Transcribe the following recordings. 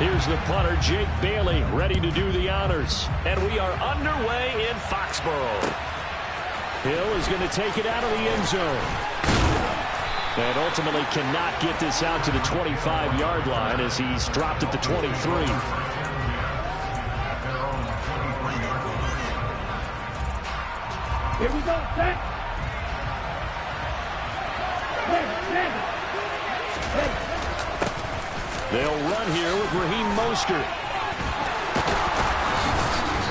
Here's the punter, Jake Bailey, ready to do the honors. And we are underway in Foxborough. Hill is going to take it out of the end zone. And ultimately cannot get this out to the 25-yard line as he's dropped at the 23. Here we go, set. They'll run here with Raheem Mostert.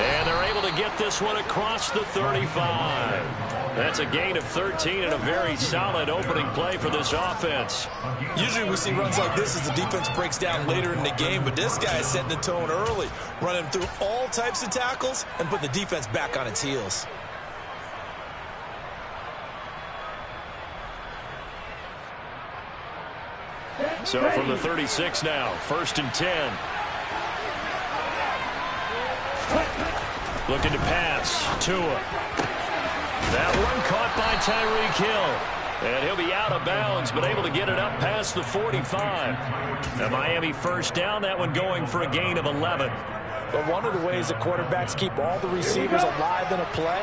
And they're able to get this one across the 35. That's a gain of 13 and a very solid opening play for this offense. Usually we see runs like this as the defense breaks down later in the game, but this guy is setting the tone early, running through all types of tackles and put the defense back on its heels. So from the 36 now, 1st and 10. Looking to pass. Tua. That one caught by Tyreek Hill. And he'll be out of bounds, but able to get it up past the 45. The Miami first down, that one going for a gain of 11. But one of the ways the quarterbacks keep all the receivers alive in a play,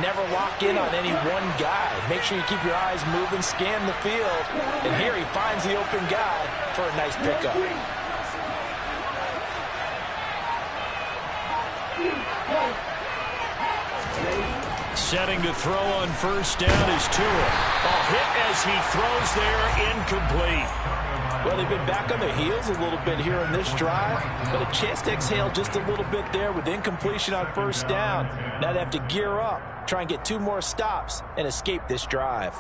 never lock in on any one guy. Make sure you keep your eyes moving, scan the field. And here he finds the open guy for a nice pickup. Setting to throw on first down is Tua. A hit as he throws there, incomplete. Well, they've been back on their heels a little bit here in this drive, but a chance to exhale just a little bit there with incompletion on first down. Now they have to gear up, try and get 2 more stops, and escape this drive.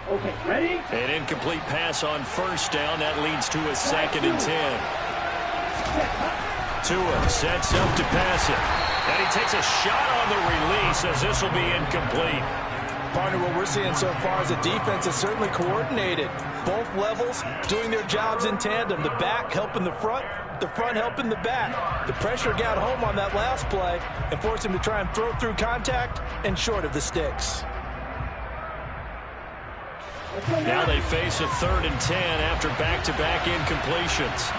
Okay, ready? An incomplete pass on first down. That leads to a 2nd and 10. Tua sets up to pass it. And he takes a shot on the release as this will be incomplete. Partner, what we're seeing so far is the defense is certainly coordinated. Both levels doing their jobs in tandem. The back helping the front helping the back. The pressure got home on that last play and forced him to try and throw through contact and short of the sticks. Now they face a 3rd and 10 after back-to-back incompletions.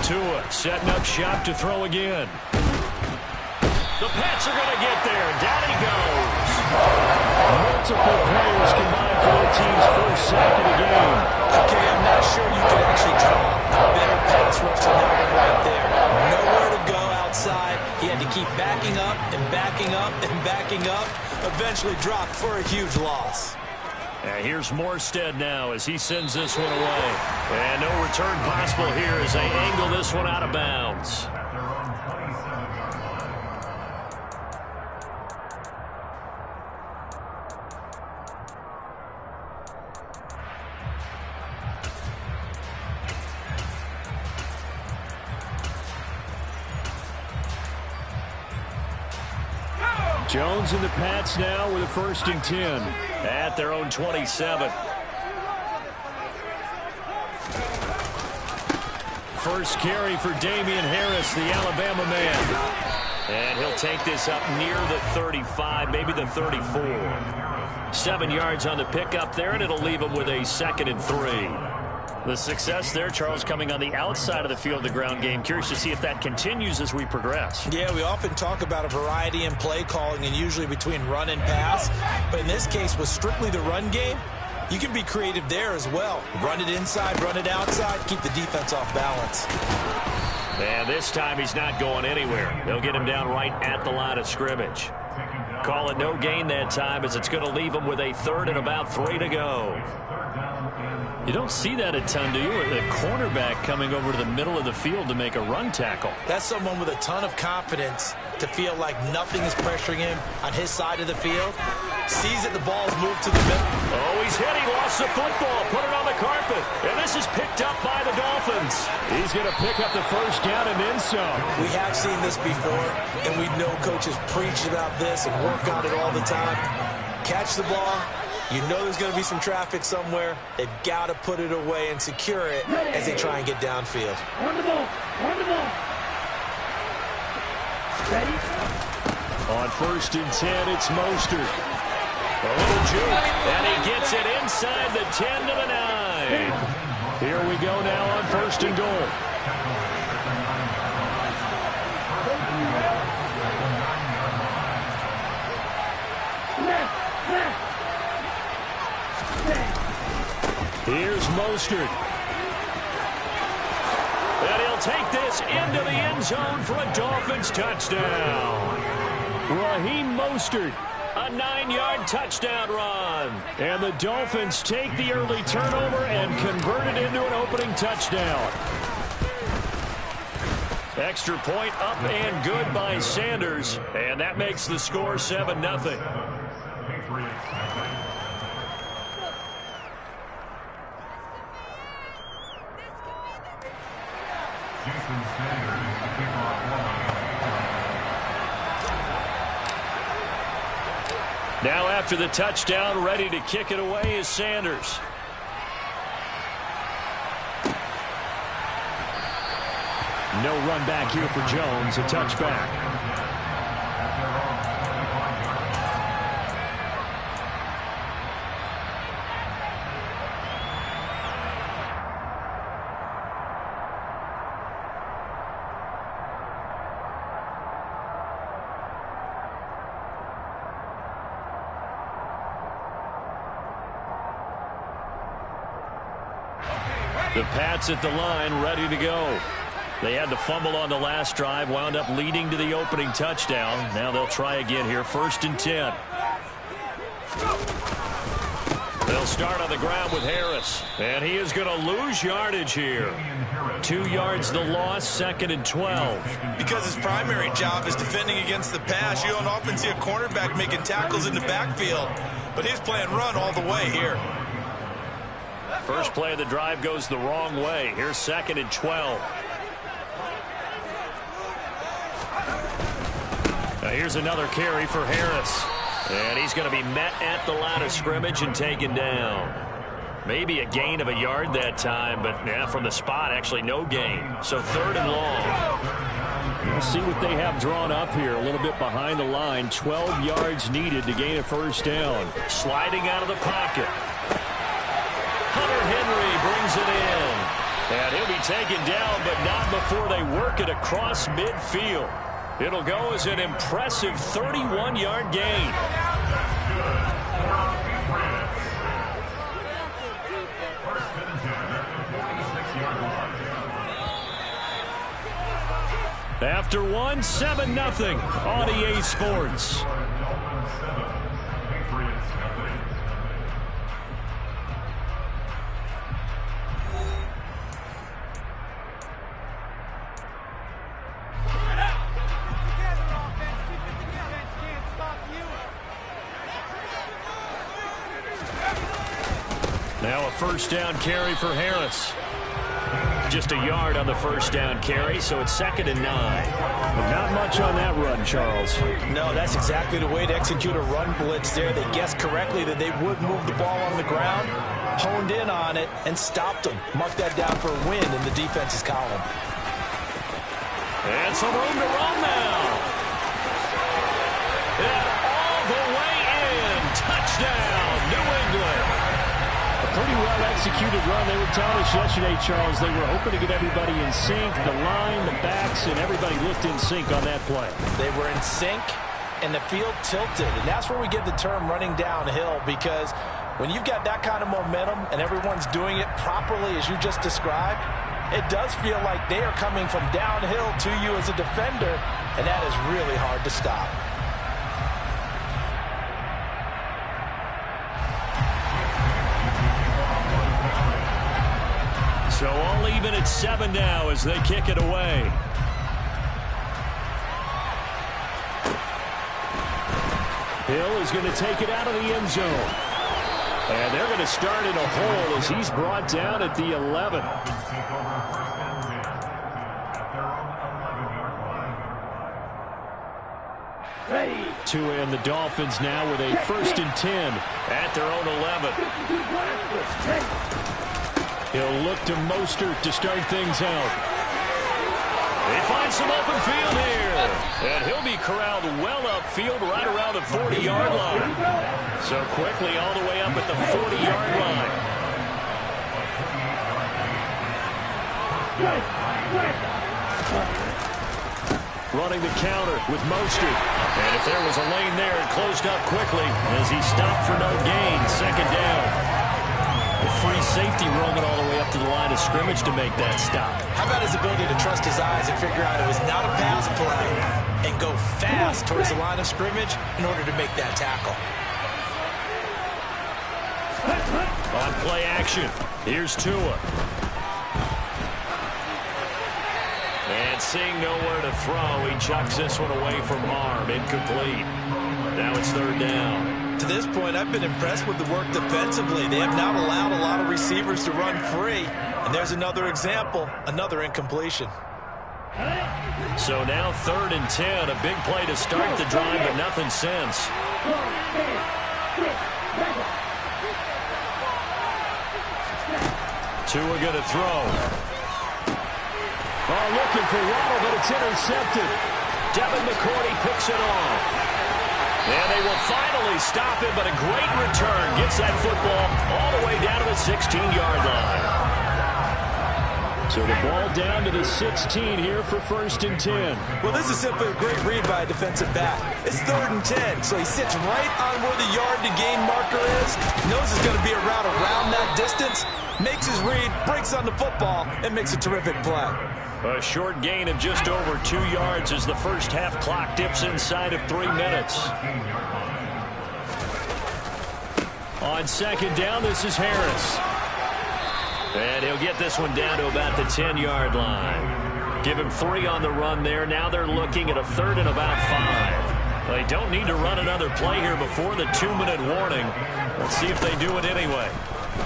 Tua setting up shop to throw again. The Pats are going to get there. Down he goes. Multiple players combined for their team's first sack of the game. Okay, I'm not sure you could actually draw a better pass rush than that one right there. Nowhere to go outside. He had to keep backing up and backing up and backing up. Eventually dropped for a huge loss. And here's Morstead now as he sends this one away. And no return possible here as they angle this one out of bounds. Jones and the Pats now with a 1st and 10 at their own 27. First carry for Damian Harris, the Alabama man. And he'll take this up near the 35, maybe the 34. 7 yards on the pickup there, and it'll leave him with a 2nd and 3. The success there, Charles, coming on the outside of the field, the ground game. Curious to see if that continues as we progress. Yeah, we often talk about a variety in play calling and usually between run and pass. But in this case, with strictly the run game, you can be creative there as well. Run it inside, run it outside, keep the defense off balance. And this time he's not going anywhere. They'll get him down right at the line of scrimmage. Call it no gain that time as it's going to leave him with a 3rd and about 3 to go. You don't see that a ton, do you? A cornerback coming over to the middle of the field to make a run tackle. That's someone with a ton of confidence to feel like nothing is pressuring him on his side of the field. Sees that the ball's moved to the middle. Oh, he's hit. He lost the football. Put it on the carpet. And this is picked up by the Dolphins. He's going to pick up the first down and then some. We have seen this before, and we know coaches preach about this and work on it all the time. Catch the ball. You know there's going to be some traffic somewhere. They've got to put it away and secure it as they try and get downfield. On 1st and 10, it's Mostert. A little juke, and he gets it inside the 10 to the 9. Here we go now on 1st and goal. Here's Mostert. And he'll take this into the end zone for a Dolphins touchdown. Raheem Mostert, a 9-yard touchdown run. And the Dolphins take the early turnover and convert it into an opening touchdown. Extra point up and good by Sanders. And that makes the score 7-0. Now after the touchdown, ready to kick it away is Sanders. No run back here for Jones, a touchback. The Pats at the line, ready to go. They had to fumble on the last drive, wound up leading to the opening touchdown. Now they'll try again here, 1st and 10. They'll start on the ground with Harris, and he is going to lose yardage here. 2 yards the loss, 2nd and 12. Because his primary job is defending against the pass, you don't often see a cornerback making tackles in the backfield. But he's playing run all the way here. First play of the drive goes the wrong way. Here's 2nd and 12. Now here's another carry for Harris. And he's going to be met at the line of scrimmage and taken down. Maybe a gain of a yard that time, but yeah, from the spot, actually no gain. So 3rd and long. We'll see what they have drawn up here. A little bit behind the line. 12 yards needed to gain a 1st down. Sliding out of the pocket. Hunter Henry brings it in. And he'll be taken down, but not before they work it across midfield. It'll go as an impressive 31-yard gain. After one, 7-0 on EA Sports. Now a 1st down carry for Harris. Just a yard on the 1st down carry, so it's 2nd and 9. But not much on that run, Charles. No, that's exactly the way to execute a run blitz there. They guessed correctly that they would move the ball on the ground, honed in on it, and stopped them. Mark that down for a win in the defense's column. And some room to run now. And all the way in. Touchdown, New England. Pretty well-executed run. They were telling us yesterday, Charles, they were hoping to get everybody in sync. The line, the backs, and everybody looked in sync on that play. They were in sync, and the field tilted. And that's where we get the term running downhill, because when you've got that kind of momentum and everyone's doing it properly as you just described, it does feel like they are coming from downhill to you as a defender, and that is really hard to stop. So all even at 7 now as they kick it away. Hill is going to take it out of the end zone. And they're going to start in a hole as he's brought down at the 11. Ready. To end the Dolphins now with a 1st and 10 at their own 11. He'll look to Mostert to start things out. They find some open field here. And he'll be corralled well upfield right around the 40-yard line. So quickly all the way up at the 40-yard line. Running the counter with Mostert. And if there was a lane there, it closed up quickly as he stopped for no gain. Second down. The free safety roaming all the way up to the line of scrimmage to make that stop. How about his ability to trust his eyes and figure out it was not a pass play and go fast towards the line of scrimmage in order to make that tackle. On play action, here's Tua. And seeing nowhere to throw, he chucks this one away from harm. Incomplete. Now it's third down. To this point, I've been impressed with the work defensively. They have not allowed a lot of receivers to run free. And there's another example, another incompletion. So now 3rd and 10. A big play to start the drive, but nothing since. Tua going to throw. Oh, looking for Waddle, but it's intercepted. Devin McCourty picks it off. And they will finally stop him, but a great return gets that football all the way down to the 16-yard line. So the ball down to the 16 here for 1st and 10. Well, this is simply a great read by a defensive back. It's 3rd and 10, so he sits right on where the yard-to-gain marker is. Knows it's going to be a route around that distance. Makes his read, breaks on the football, and makes a terrific play. A short gain of just over 2 yards as the first half clock dips inside of 3 minutes. On 2nd down, this is Harris. And he'll get this one down to about the 10-yard line. Give him 3 on the run there. Now they're looking at a 3rd and about 5. They don't need to run another play here before the 2-minute warning. Let's see if they do it anyway.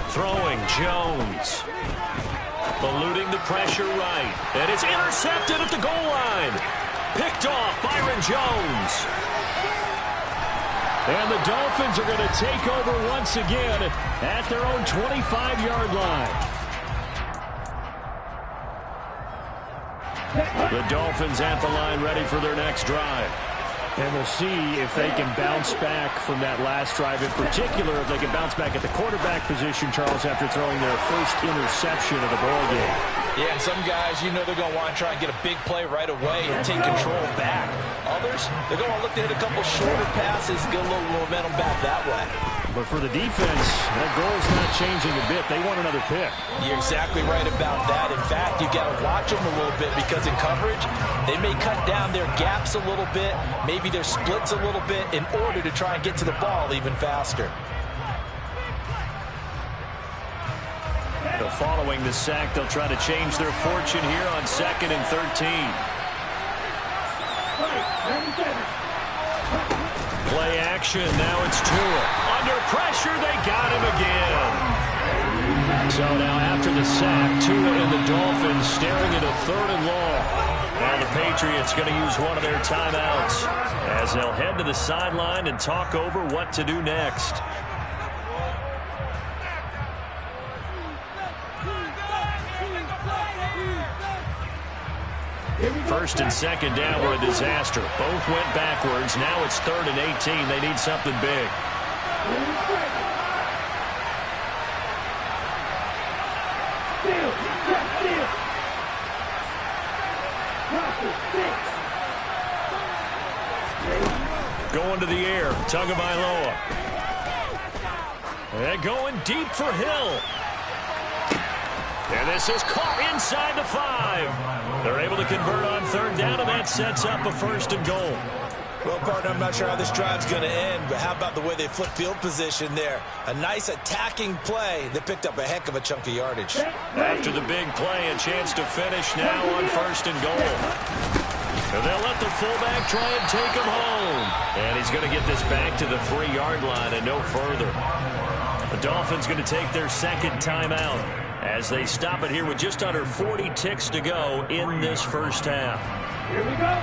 Throwing Jones. Eluding the pressure right. And it's intercepted at the goal line. Picked off Byron Jones. And the Dolphins are going to take over once again at their own 25-yard line. The Dolphins at the line ready for their next drive. And we'll see if they can bounce back from that last drive. In particular, if they can bounce back at the quarterback position, Charles, after throwing their first interception of the ball game. Yeah, and some guys, you know they're going to want to try and get a big play right away and take control back. Others, they're going to look to hit a couple shorter passes, get a little momentum back that way. But for the defense, that goal's not changing a bit. They want another pick. You're exactly right about that. In fact, you've got to watch them a little bit because in coverage, they may cut down their gaps a little bit, maybe their splits a little bit in order to try and get to the ball even faster. So following the sack, they'll try to change their fortune here on 2nd and 13. Play action, now it's Tua. Under pressure, they got him again. So now after the sack, Tua and the Dolphins staring at a 3rd and long. Now the Patriots going to use one of their timeouts as they'll head to the sideline and talk over what to do next. First and 2nd down were a disaster. Both went backwards. Now it's 3rd and 18. They need something big. Going to the air. Tagovailoa. And going deep for Hill. And this is caught inside the 5. They're able to convert on 3rd down, and that sets up a 1st and goal. Well, partner, I'm not sure how this drive's going to end, but how about the way they flip field position there? A nice attacking play that picked up a heck of a chunk of yardage. After the big play, a chance to finish now on 1st and goal. And they'll let the fullback try and take him home. And he's going to get this back to the 3-yard line and no further. The Dolphins going to take their 2nd timeout as they stop it here with just under 40 ticks to go in this first half. Here we go.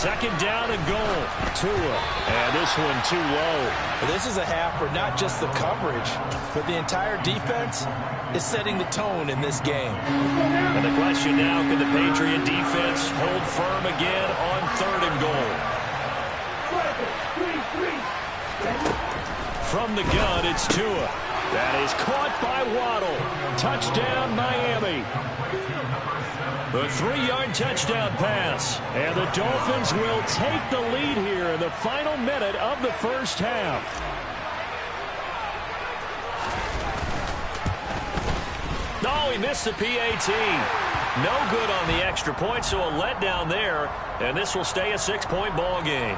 Second down and goal. Tua. And this one too low. This is a half where not just the coverage, but the entire defense is setting the tone in this game. And the question now, can the Patriot defense hold firm again on 3rd and goal? From the gun, it's Tua. That is caught by Waddle. Touchdown, Miami. The 3-yard touchdown pass. And the Dolphins will take the lead here in the final minute of the first half. Oh, he missed the PAT. No good on the extra point, so a letdown there. And this will stay a 6-point ball game.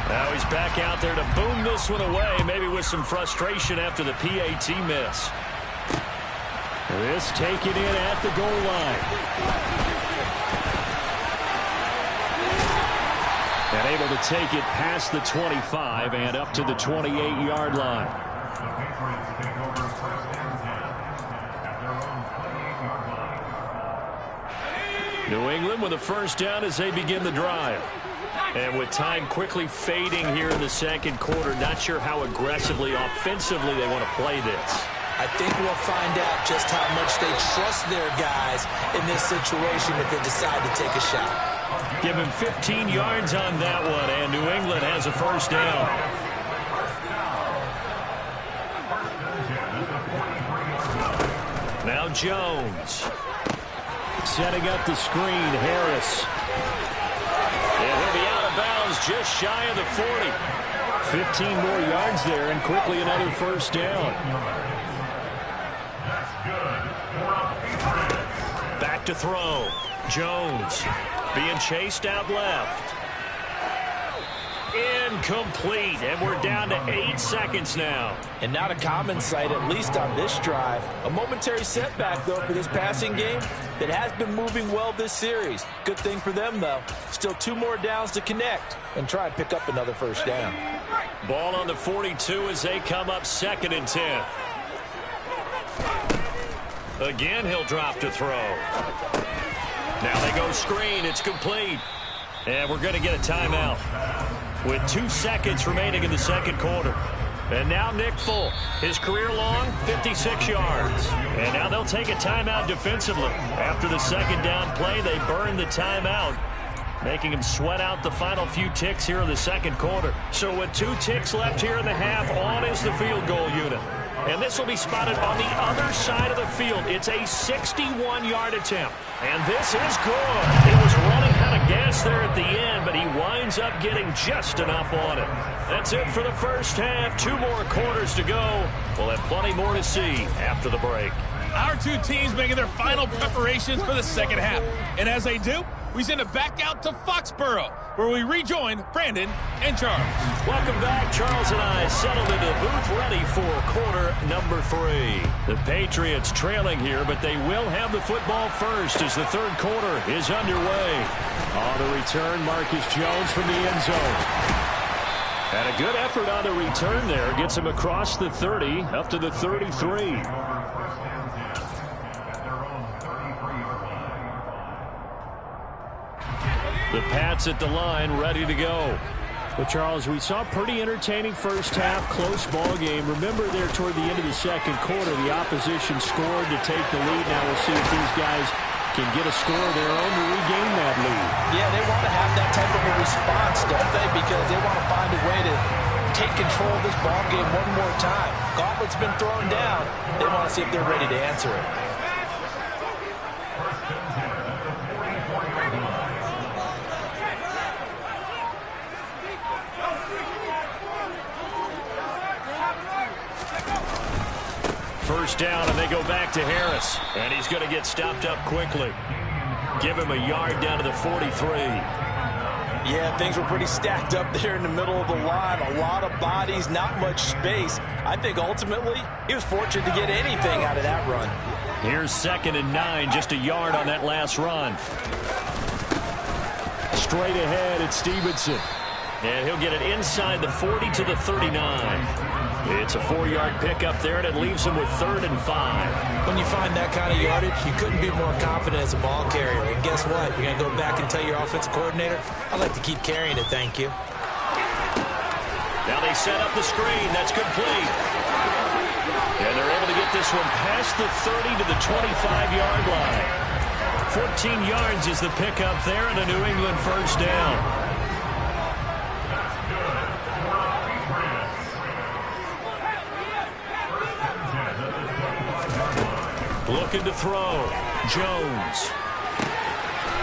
Now he's back out there to boom this one away, maybe with some frustration after the PAT miss. This taken in at the goal line. And able to take it past the 25 and up to the 28-yard line. New England with a first down as they begin the drive. And with time quickly fading here in the second quarter, not sure how aggressively, offensively they want to play this. I think we'll find out just how much they trust their guys in this situation if they decide to take a shot. Give him 15 yards on that one, and New England has a first down. Now Jones. Setting up the screen, Harris. And he'll be out of bounds just shy of the 40. 15 more yards there, and quickly another first down. Back to throw. Jones being chased out left. Incomplete, and we're down to 8 seconds now. And not a common sight, at least on this drive. A momentary setback, though, for this passing game that has been moving well this series. Good thing for them, though. Still 2 more downs to connect and try and pick up another first down. Ball on the 42 as they come up 2nd and 10. Again, he'll drop to throw. Now they go screen. It's complete. And we're going to get a timeout with 2 seconds remaining in the second quarter. And now Nick Folk, his career long, 56 yards. And now they'll take a timeout defensively. After the second down play, they burn the timeout, making him sweat out the final few ticks here in the second quarter. So with 2 ticks left here in the half, on is the field goal unit. And this will be spotted on the other side of the field. It's a 61-yard attempt. And this is good. It was running out of gas there at the end, but he winds up getting just enough on it. That's it for the first half. 2 more quarters to go. We'll have plenty more to see after the break. Our 2 teams making their final preparations for the second half. And as they do, we send it back out to Foxborough, where we rejoin Brandon and Charles. Welcome back. Charles and I settled into the booth, ready for quarter number 3. The Patriots trailing here, but they will have the football first as the third quarter is underway. On the return, Marcus Jones from the end zone. And a good effort on the return there. Gets him across the 30, up to the 33. The Pats at the line, ready to go. Well, Charles, we saw a pretty entertaining first half, close ball game. Remember there toward the end of the second quarter, the opposition scored to take the lead. Now we'll see if these guys can get a score of their own to regain that lead. Yeah, they want to have that type of a response, don't they? Because they want to find a way to take control of this ball game one more time. Gauntlet's been thrown down. They want to see if they're ready to answer it. First down, and they go back to Harris. And he's going to get stopped up quickly. Give him a yard down to the 43. Yeah, things were pretty stacked up there in the middle of the line. A lot of bodies, not much space. I think ultimately he was fortunate to get anything out of that run. Here's 2nd and 9, just a yard on that last run. Straight ahead, it's Stevenson. And he'll get it inside the 40 to the 39. It's a 4-yard pickup there, and it leaves him with 3rd and 5. When you find that kind of yardage, you couldn't be more confident as a ball carrier. And guess what? You're going to go back and tell your offensive coordinator, I'd like to keep carrying it, thank you. Now they set up the screen. That's complete. And they're able to get this one past the 30 to the 25-yard line. 14 yards is the pickup there, and a New England first down. Looking to throw. Jones.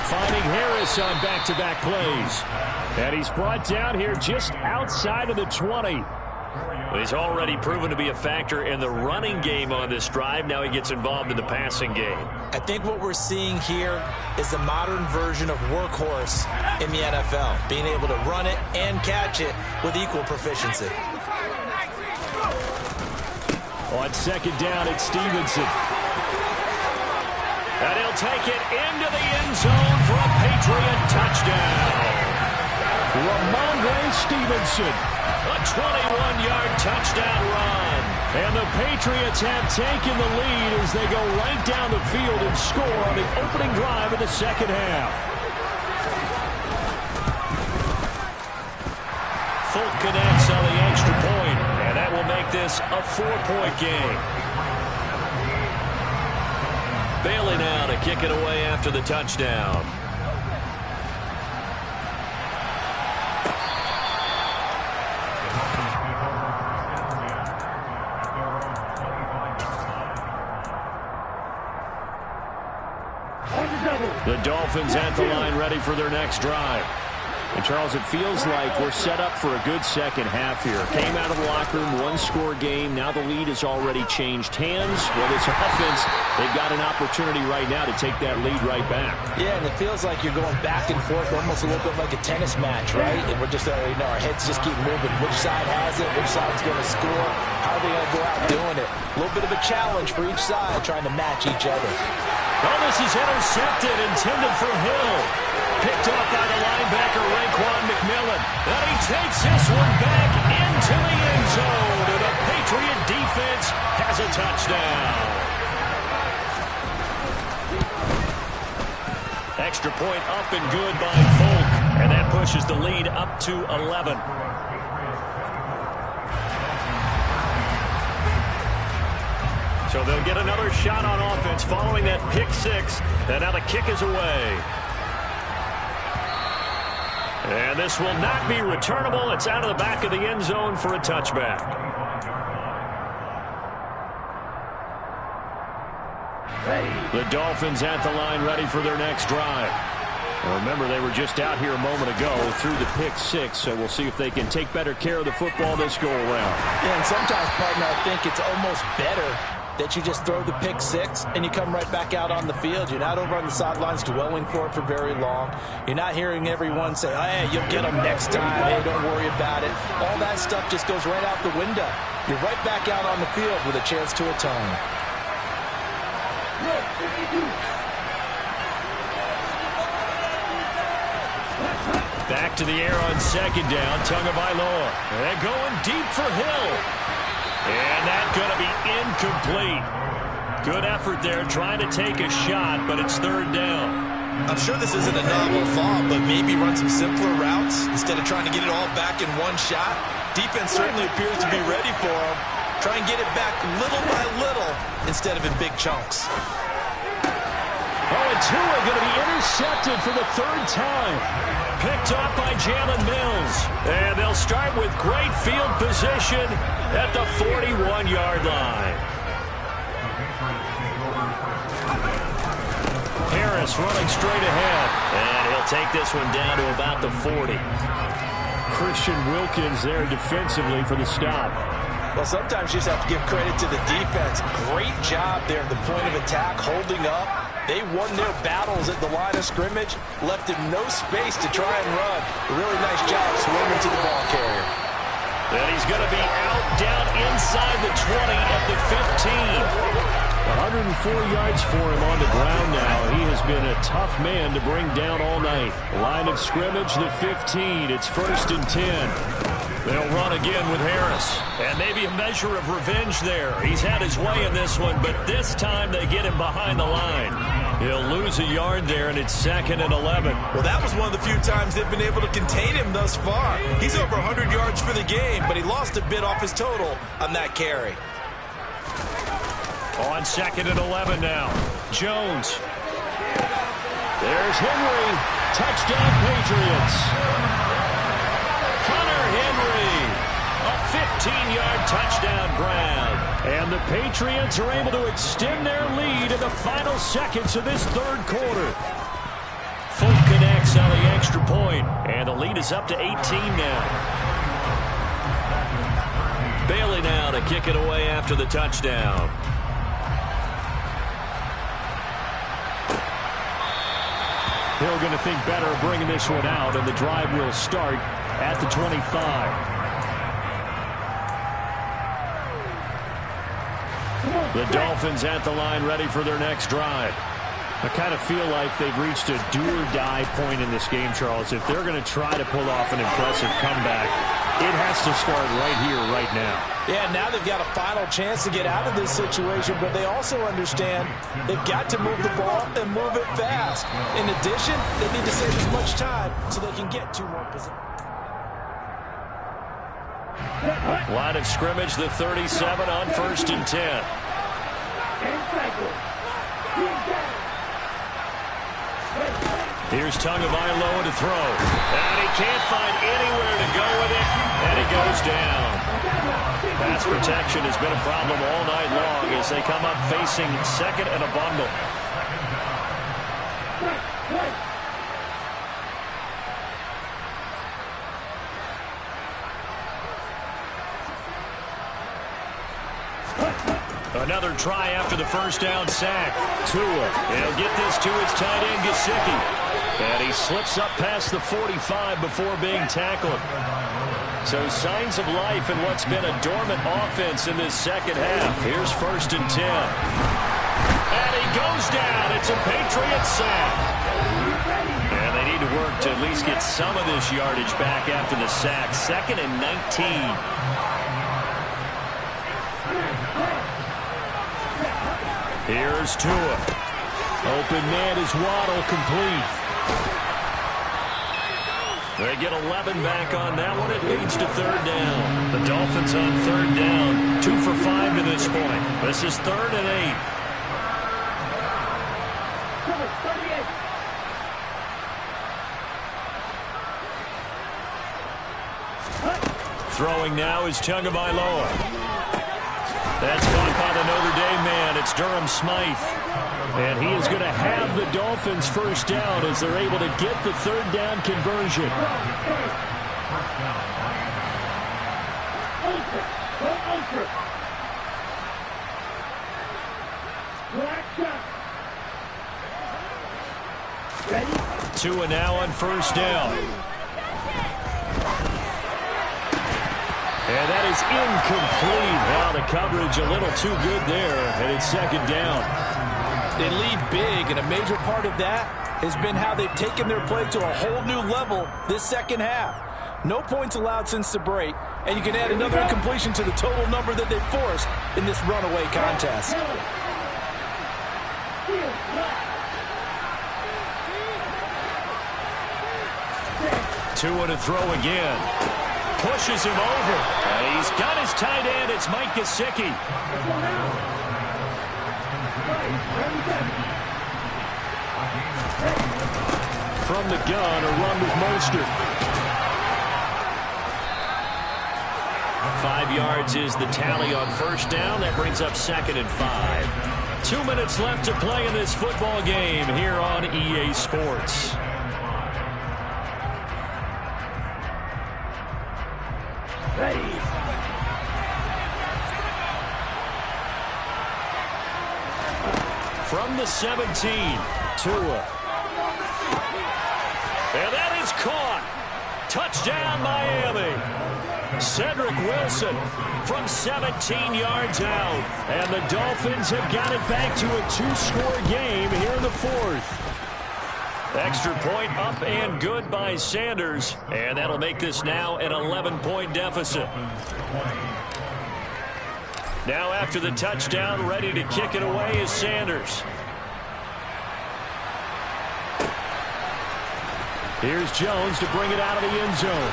Finding Harris on back-to-back plays. And he's brought down here just outside of the 20. He's already proven to be a factor in the running game on this drive. Now he gets involved in the passing game. I think what we're seeing here is the modern version of workhorse in the NFL, being able to run it and catch it with equal proficiency. On second down, it's Stevenson. And he'll take it into the end zone for a Patriot touchdown. Ramondre Stevenson, a 21-yard touchdown run. And the Patriots have taken the lead as they go right down the field and score on the opening drive of the second half. Folk connects on the extra point, and that will make this a 4-point game. Bailey now to kick it away after the touchdown. The Dolphins at the line ready for their next drive. And, Charles, it feels like we're set up for a good second half here. Came out of the locker room, one-score game. Now the lead has already changed hands. Well, this offense, they've got an opportunity right now to take that lead right back. Yeah, and it feels like you're going back and forth, almost a little bit like a tennis match, right? And we're just, our heads just keep moving. Which side has it? Which side's going to score? How are they going to go out doing it? A little bit of a challenge for each side, trying to match each other. Oh, this is intercepted, intended for Hill. Picked up by the linebacker, Raekwon McMillan. And he takes this one back into the end zone. And the Patriot defense has a touchdown. Extra point up and good by Folk. And that pushes the lead up to 11. So they'll get another shot on offense following that pick six. And now the kick is away. And this will not be returnable. It's out of the back of the end zone for a touchback. The Dolphins at the line ready for their next drive. Now remember, they were just out here a moment ago through the pick six, so we'll see if they can take better care of the football this go around. Yeah, and sometimes, partner, I think it's almost better that you just throw the pick six and you come right back out on the field. You're not over on the sidelines dwelling for it for very long. You're not hearing everyone say, oh, hey, you'll get them next time. Hey, don't worry about it. All that stuff just goes right out the window. You're right back out on the field with a chance to atone. Back to the air on second down. Tagovailoa. And going deep for Hill. And that's going to be incomplete. Good effort there trying to take a shot, but it's third down. I'm sure this isn't a novel thought, but maybe run some simpler routes instead of trying to get it all back in one shot. Defense certainly appears to be ready for him. Try and get it back little by little instead of in big chunks. Oh, and Tua going to be intercepted for the third time. Picked up by Jalen Mills. And they'll start with great field position at the 41-yard line. Harris running straight ahead. And he'll take this one down to about the 40. Christian Wilkins there defensively for the stop. Well, sometimes you just have to give credit to the defense. Great job there at the point of attack, holding up. They won their battles at the line of scrimmage, left him no space to try and run. A really nice job swimming to the ball carrier. And he's going to be out down inside the 20 at the 15. 104 yards for him on the ground now. He has been a tough man to bring down all night. Line of scrimmage, the 15. It's 1st and 10. They'll run again with Harris. And maybe a measure of revenge there. He's had his way in this one, but this time they get him behind the line. He'll lose a yard there, and it's 2nd and 11. Well, that was one of the few times they've been able to contain him thus far. He's over 100 yards for the game, but he lost a bit off his total on that carry. On 2nd and 11 now. Jones. There's Henry. Touchdown, Patriots. Hunter Henry. A 15-yard touchdown grab. And the Patriots are able to extend their lead in the final seconds of this third quarter. Folk connects on the extra point, and the lead is up to 18 now. Bailey now to kick it away after the touchdown. Hill going to think better of bringing this one out, and the drive will start at the 25. The Dolphins at the line, ready for their next drive. I kind of feel like they've reached a do-or-die point in this game, Charles. If they're going to try to pull off an impressive comeback, it has to start right here, right now. Yeah, now they've got a final chance to get out of this situation, but they also understand they've got to move the ball and move it fast. In addition, they need to save as much time so they can get 2 more possessions. Line of scrimmage, the 37 on 1st and 10. Here's Tagovailoa to throw. And he can't find anywhere to go with it, and it goes down. Pass protection has been a problem all night long as they come up facing 2nd and a bundle. Another try after the first down sack. Tua. He'll get this to his tight end, Gesicki. And he slips up past the 45 before being tackled. So signs of life in what's been a dormant offense in this second half. Here's 1st and 10. And he goes down. It's a Patriot sack. And they need to work to at least get some of this yardage back after the sack. 2nd and 19. Here's Tua. Open man is Waddle, complete. They get 11 back on that one. It leads to 3rd down. The Dolphins on 3rd down. 2 for 5 to this point. This is 3rd and 8. Throwing now is Tagovailoa. That's caught by the Notre Dame man. It's Durham Smythe. And he is going to have the Dolphins first down as they're able to get the 3rd down conversion. Tua now on 1st down. And that is incomplete. Wow, the coverage a little too good there, and it's 2nd down. They lead big, and a major part of that has been how they've taken their play to a whole new level this second half. No points allowed since the break, and you can add another incompletion to the total number that they forced in this runaway contest. Tua to throw again. Pushes him over. And he's got his tight end. It's Mike Gesicki. From the gun, a run with Mostert. 5 yards is the tally on 1st down. That brings up 2nd and 5. 2 minutes left to play in this football game here on EA Sports. Ready. From the 17, Tua. And that is caught. Touchdown, Miami. Cedric Wilson from 17 yards out. And the Dolphins have got it back to a 2-score game here in the 4th. Extra point up and good by Sanders. And that'll make this now an 11-point deficit. Now after the touchdown, ready to kick it away is Sanders. Here's Jones to bring it out of the end zone.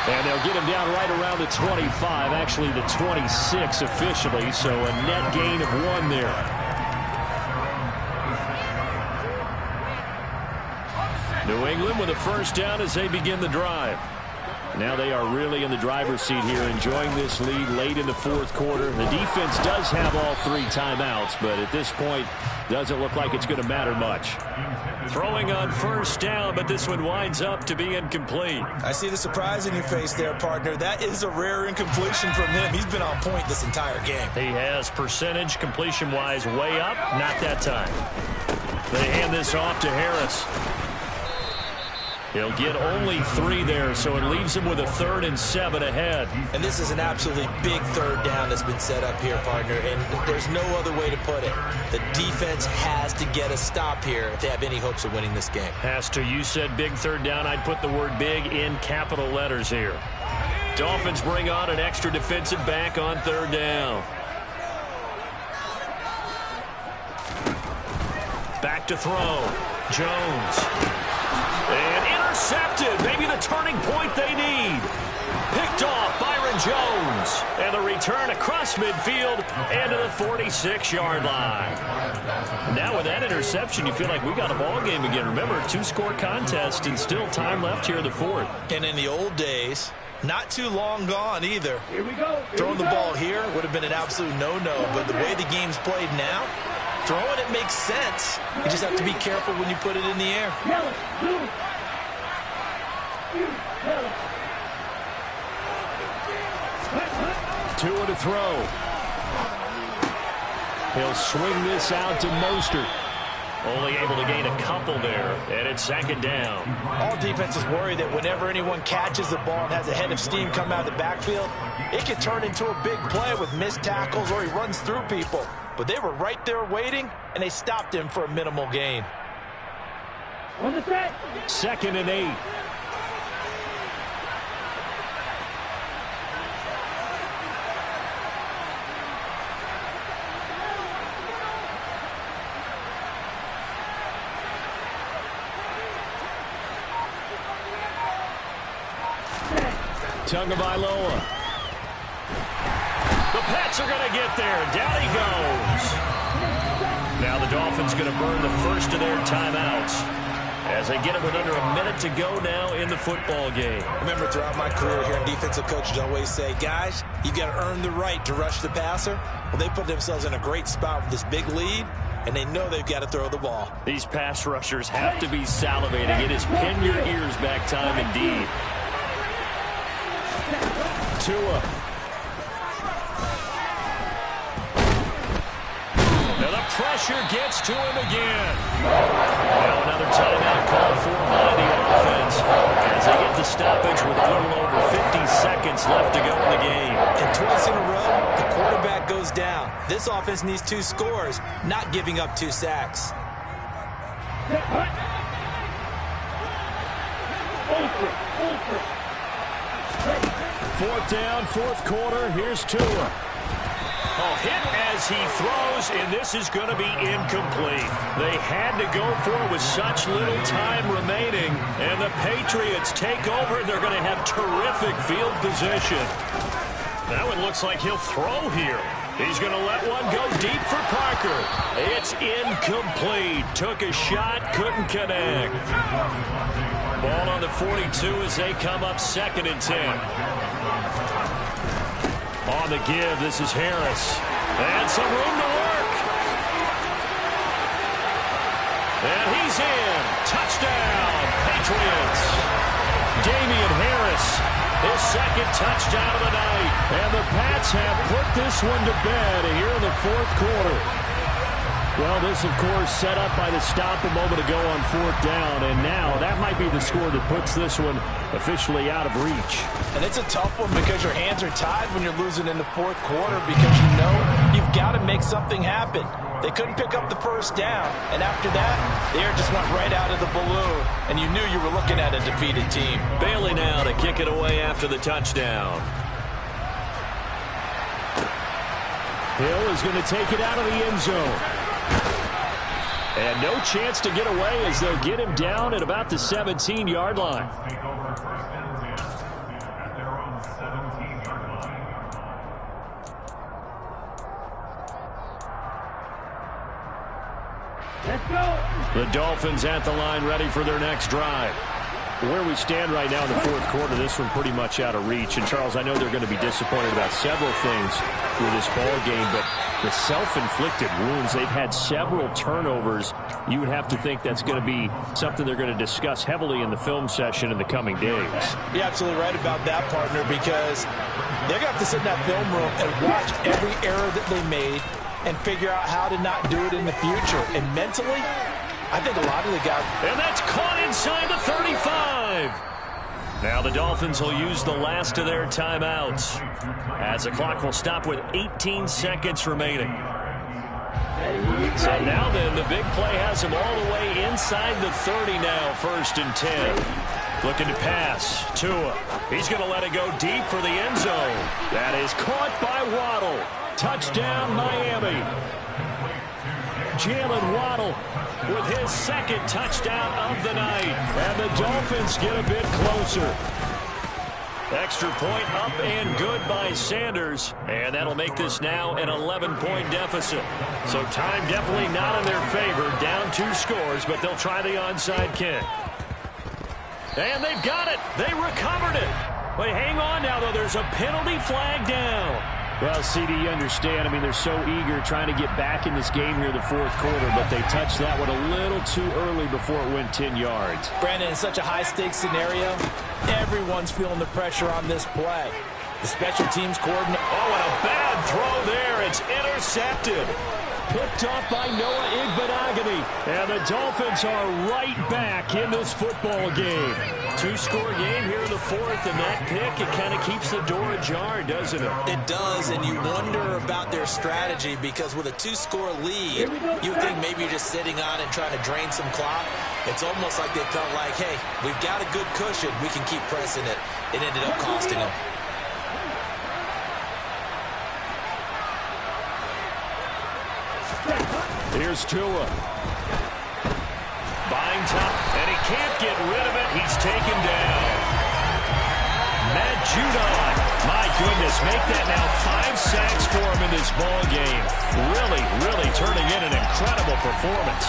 And they'll get him down right around the 25, actually the 26 officially, so a net gain of 1 there. New England with a first down as they begin the drive. Now they are really in the driver's seat here, enjoying this lead late in the fourth quarter. The defense does have all 3 timeouts, but at this point, doesn't look like it's going to matter much. Throwing on first down, but this one winds up to be incomplete. I see the surprise in your face there, partner. That is a rare incompletion from him. He's been on point this entire game. He has percentage completion-wise way up. Not that time. They hand this off to Harris. He'll get only 3 there, so it leaves him with a 3rd and 7 ahead. And this is an absolutely big third down that's been set up here, partner, and there's no other way to put it. The defense has to get a stop here if they have any hopes of winning this game. Has to. You said big third down. I'd put the word big in capital letters here. Dolphins bring on an extra defensive back on third down. Back to throw. Jones. And intercepted. Maybe the turning point they need. Picked off Byron Jones. And the return across midfield and to the 46-yard line. Now with that interception, you feel like we got a ball game again. Remember, 2-score contest and still time left here in the fourth. And in the old days, not too long gone either. Here we go. Throwing the ball here would have been an absolute no-no. But the way the game's played now, throwing it makes sense. You just have to be careful when you put it in the air. Yellow, blue. Yellow. 2 to throw. He'll swing this out to Mostert. Only able to gain a couple there, and it's 2nd down. All defenses worry that whenever anyone catches the ball and has a head of steam come out of the backfield, it can turn into a big play with missed tackles or he runs through people. But they were right there waiting, and they stopped him for a minimal gain. On the set. 2nd and 8. Tagovailoa. The Pats are going to get there. Down he goes. Now the Dolphins going to burn the first of their timeouts as they get it with under a minute to go now in the football game. Remember, throughout my career here, defensive coaches always say, guys, you got to earn the right to rush the passer. Well, they put themselves in a great spot with this big lead, and they know they've got to throw the ball. These pass rushers have to be salivating. It is pin your ears back time indeed. Tua. Now the pressure gets to him again. Now another timeout called for by the offense as they get the stoppage with a little over 50 seconds left to go in the game. And twice in a row, the quarterback goes down. This offense needs 2 scores, not giving up 2 sacks. Fourth down, fourth quarter. Here's Tua. Oh, hit as he throws, and this is going to be incomplete. They had to go for it with such little time remaining, and the Patriots take over, and they're going to have terrific field position. That one looks like he'll throw here. He's going to let one go deep for Parker. It's incomplete. Took a shot, couldn't connect. Ball on the 42 as they come up 2nd and 10. On the give, this is Harris. And some room to work. And he's in. Touchdown, Patriots. Damian Harris, his 2nd touchdown of the night. And the Pats have put this one to bed here in the fourth quarter. Well, this, of course, set up by the stop a moment ago on 4th down, and now that might be the score that puts this one officially out of reach. And it's a tough one because your hands are tied when you're losing in the fourth quarter because you know you've got to make something happen. They couldn't pick up the first down, and after that, the air just went right out of the balloon, and you knew you were looking at a defeated team. Bailey now to kick it away after the touchdown. Hill is going to take it out of the end zone. And no chance to get away as they'll get him down at about the 17-yard line. Let's go. The Dolphins at the line ready for their next drive. Where we stand right now in the fourth quarter, this one pretty much out of reach. And, Charles, I know they're going to be disappointed about several things with this ball game, but the self-inflicted wounds, they've had several turnovers. You would have to think that's going to be something they're going to discuss heavily in the film session in the coming days. You're absolutely right about that, partner, because they're going to have to sit in that film room and watch every error that they made and figure out how to not do it in the future. And mentally, I think a lot of the guys... And that's caught inside the 35. Now the Dolphins will use the last of their timeouts as the clock will stop with 18 seconds remaining. So now then, the big play has him all the way inside the 30 now, 1st and 10. Looking to pass. Tua. He's going to let it go deep for the end zone. That is caught by Waddle. Touchdown, Miami. Jalen Waddle with his second touchdown of the night. And the Dolphins get a bit closer. Extra point up and good by Sanders. And that'll make this now an 11-point deficit. So time definitely not in their favor. Down 2 scores, but they'll try the onside kick. And they've got it. They recovered it. But hang on now, though. There's a penalty flag down. Well, CD, you understand. I mean, they're so eager trying to get back in this game here in the fourth quarter, but they touched that one a little too early before it went 10 yards. Brandon, in such a high-stakes scenario, everyone's feeling the pressure on this play. The special teams coordinator. Oh, and a bad throw there. It's intercepted. Picked off by Noah Igbenogany. And the Dolphins are right back in this football game. 2-score game here in the fourth, and that pick, it kind of keeps the door ajar, doesn't it? It does, and you wonder about their strategy because with a 2-score lead, you think maybe you're just sitting on it trying to drain some clock. It's almost like they felt like, hey, we've got a good cushion. We can keep pressing it. It ended up costing them. Here's Tua. Buying top, and he can't get rid of it. He's taken down. Matt Judon. My goodness, make that now 5 sacks for him in this ball game. Really turning in an incredible performance.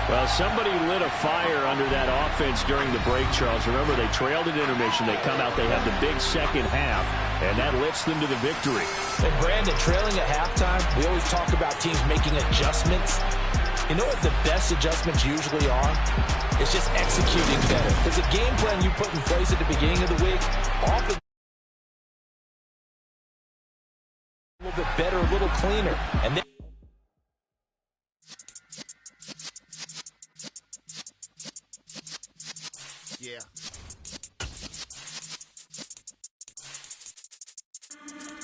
Well, somebody lit a fire under that offense during the break, Charles. Remember, they trailed at intermission. They come out, they have the big second half, and that lifts them to the victory. And Brandon, trailing at halftime, we always talk about teams making adjustments. You know what the best adjustments usually are? It's just executing better. There's a game plan you put in place at the beginning of the week. Often a little bit better, a little cleaner. And then yeah.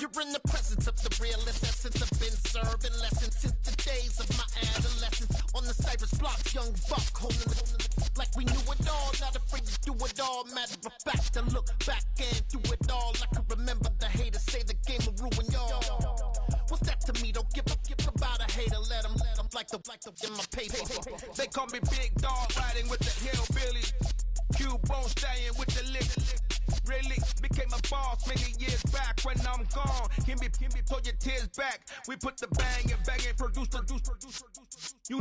You're in the presence of the realest essence. I've been serving lessons since the days of my adolescence. On the Cypress blocks, young buck holding it like we knew it all. Not afraid to do it all. Matter of fact, I look back and do it all. I can remember the haters say the game will ruin y'all. What's that to me? Don't give about a hater. Let them like the in my paper. They call me Big Dog, riding with the hillbillies. Cubone staying with the lick. Really became a boss many years back. When I'm gone, can be pull your tears back. We put the bang and produce. You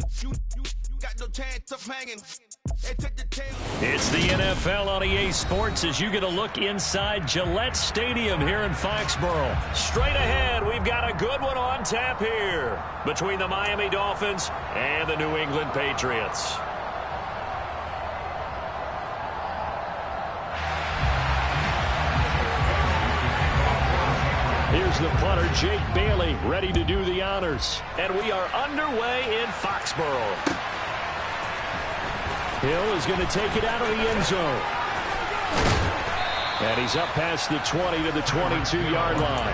got no chance of hanging. It's the NFL on EA Sports as you get a look inside Gillette Stadium here in Foxborough. Straight ahead, we've got a good one on tap here between the Miami Dolphins and the New England Patriots. Here's the punter, Jake Bailey, ready to do the honors. And we are underway in Foxborough. Hill is going to take it out of the end zone. And he's up past the 20 to the 22-yard line.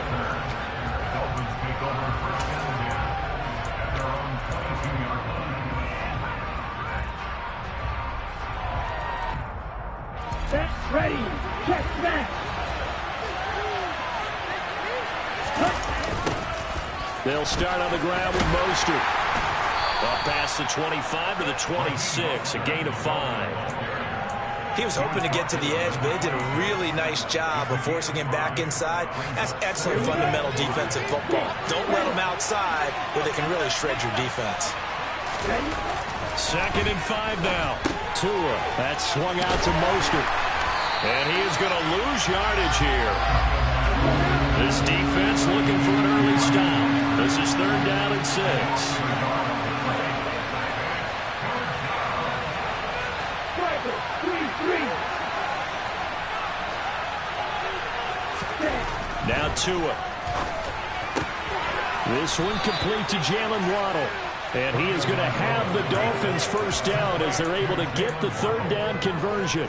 They'll start on the ground with Mostert. Up past the 25 to the 26, a gain of 5. He was hoping to get to the edge, but they did a really nice job of forcing him back inside. That's excellent fundamental defensive football. Don't let them outside where they can really shred your defense. 2nd and 5 now. Tua, that swung out to Mostert. And he is going to lose yardage here. This defense looking for an early stop. This is 3rd down and 6. Now Tua. This one complete to Jalen Waddle. And he is going to have the Dolphins first down as they're able to get the 3rd down conversion.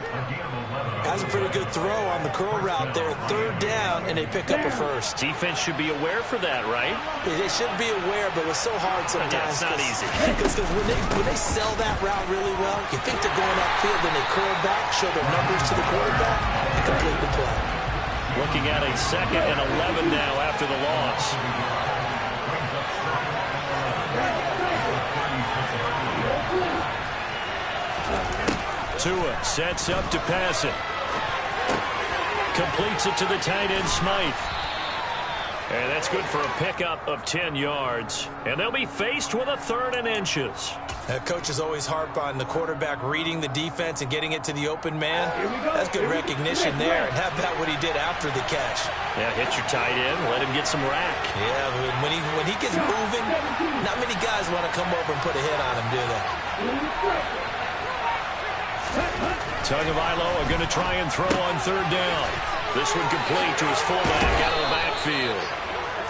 That's a pretty good throw on the curl route there. 3rd down, and they pick up a first. Defense should be aware for that, right? They should be aware, but it's so hard sometimes. Yeah, it's not easy. Because when they sell that route really well, you think they're going upfield, then they curl back, show their numbers to the quarterback, and complete the play. Looking at a 2nd and 11 now after the loss. Tua sets up to pass it. Completes it to the tight end, Smythe. And that's good for a pickup of 10 yards. And they'll be faced with a 3rd and inches. Coaches always harp on the quarterback reading the defense and getting it to the open man. That's good recognition there. And how about what he did after the catch? Yeah, hit your tight end, let him get some rack. Yeah, but when he gets moving, not many guys want to come over and put a hit on him, do they? Tagovailoa going to try and throw on 3rd down. This one complete to his fullback out of the backfield.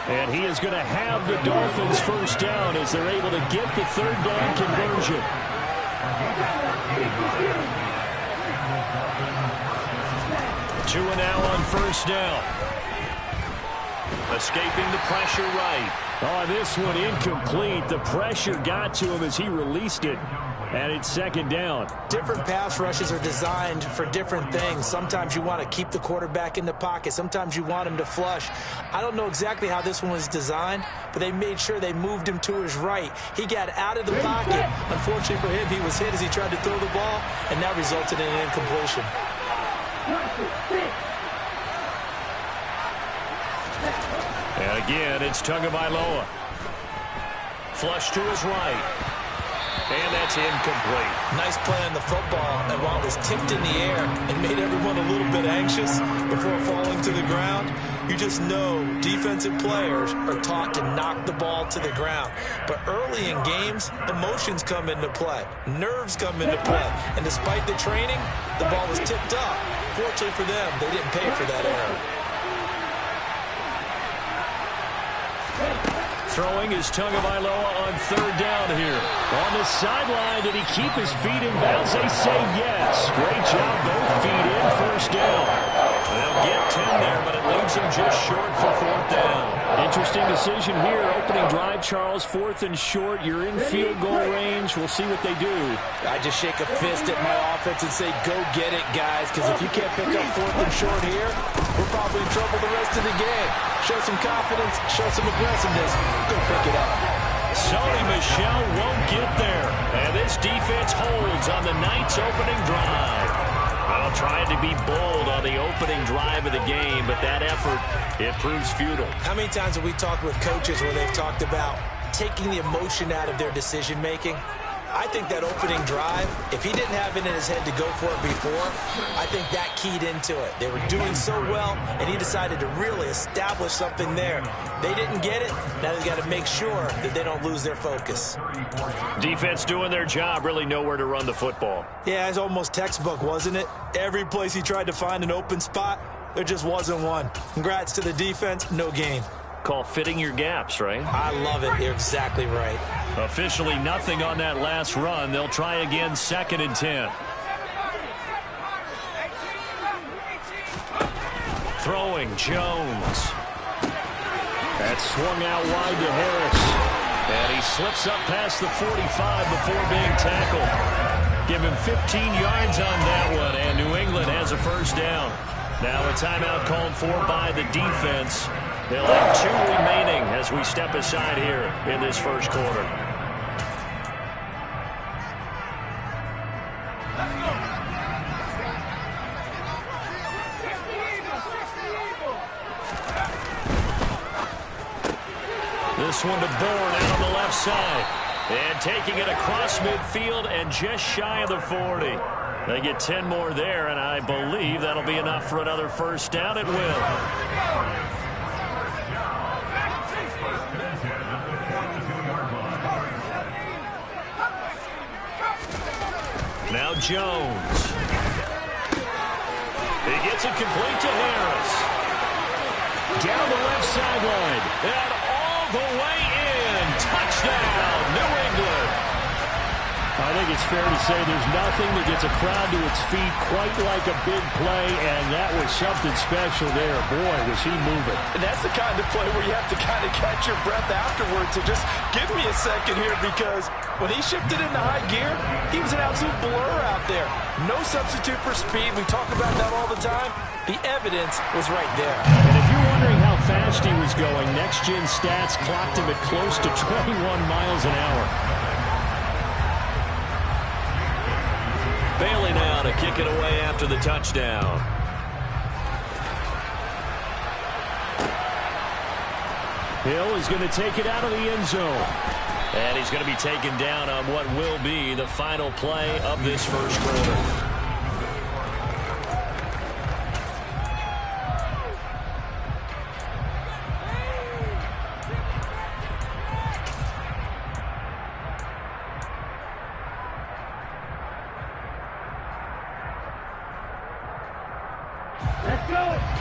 And he is going to have the Dolphins first down as they're able to get the 3rd down conversion. Tua now on 1st down. Escaping the pressure right. Oh, this one incomplete. The pressure got to him as he released it. And it's 2nd down. Different pass rushes are designed for different things. Sometimes you want to keep the quarterback in the pocket. Sometimes you want him to flush. I don't know exactly how this one was designed, but they made sure they moved him to his right. He got out of the pocket. Unfortunately for him, he was hit as he tried to throw the ball, and that resulted in an incompletion. And again, it's Tagovailoa. Flush to his right. And that's incomplete. Nice play on the football, and while it was tipped in the air and made everyone a little bit anxious before falling to the ground, you just know defensive players are taught to knock the ball to the ground. But early in games, emotions come into play. Nerves come into play. And despite the training, the ball was tipped up. Fortunately for them, they didn't pay for that error. Throwing is Tagovailoa on 3rd down here. On the sideline, did he keep his feet in bounds? They say yes. Great job, both feet in, 1st down. They'll get 10 there, but it leaves them just short for 4th down. Interesting decision here. Opening drive, Charles, 4th and short. You're in field goal range. We'll see what they do. I just shake a fist at my offense and say, go get it, guys, because if you can't pick up 4th and short here, we're probably in trouble the rest of the game. Show some confidence, show some aggressiveness. Go pick it up. Sony Michel won't get there. And this defense holds on the Knights' opening drive. Well, trying to be bold on the opening drive of the game, but that effort, it proves futile. How many times have we talked with coaches where they've talked about taking the emotion out of their decision-making? I think that opening drive, if he didn't have it in his head to go for it before, I think that keyed into it. They were doing so well, and he decided to really establish something there. They didn't get it. Now they've got to make sure that they don't lose their focus. Defense doing their job, really nowhere to run the football. Yeah, it's almost textbook, wasn't it? Every place he tried to find an open spot, there just wasn't one. Congrats to the defense, no gain. Call fitting your gaps, right? I love it. You're exactly right. Officially nothing on that last run. They'll try again, 2nd and 10. Throwing, Jones. That swung out wide to Harris. And he slips up past the 45 before being tackled. Give him 15 yards on that one, and New England has a 1st down. Now a timeout called for by the defense. They'll have 2 remaining as we step aside here in this first quarter. This one to Bourne out on the left side. And taking it across midfield and just shy of the 40. They get 10 more there, and I believe that'll be enough for another first down. It will. Now Jones. He gets it complete to Harris. Down the left sideline. And all the way in. Touchdown, New England. I think it's fair to say there's nothing that gets a crowd to its feet quite like a big play, and that was something special there. Boy, was he moving. And that's the kind of play where you have to kind of catch your breath afterwards. So just give me a second here, because when he shifted into high gear, he was an absolute blur out there. No substitute for speed. We talk about that all the time. The evidence was right there. And if you're wondering how fast he was going, Next Gen Stats clocked him at close to 21 miles an hour. Bailey now to kick it away after the touchdown. Hill is going to take it out of the end zone. And he's going to be taken down on what will be the final play of this first quarter.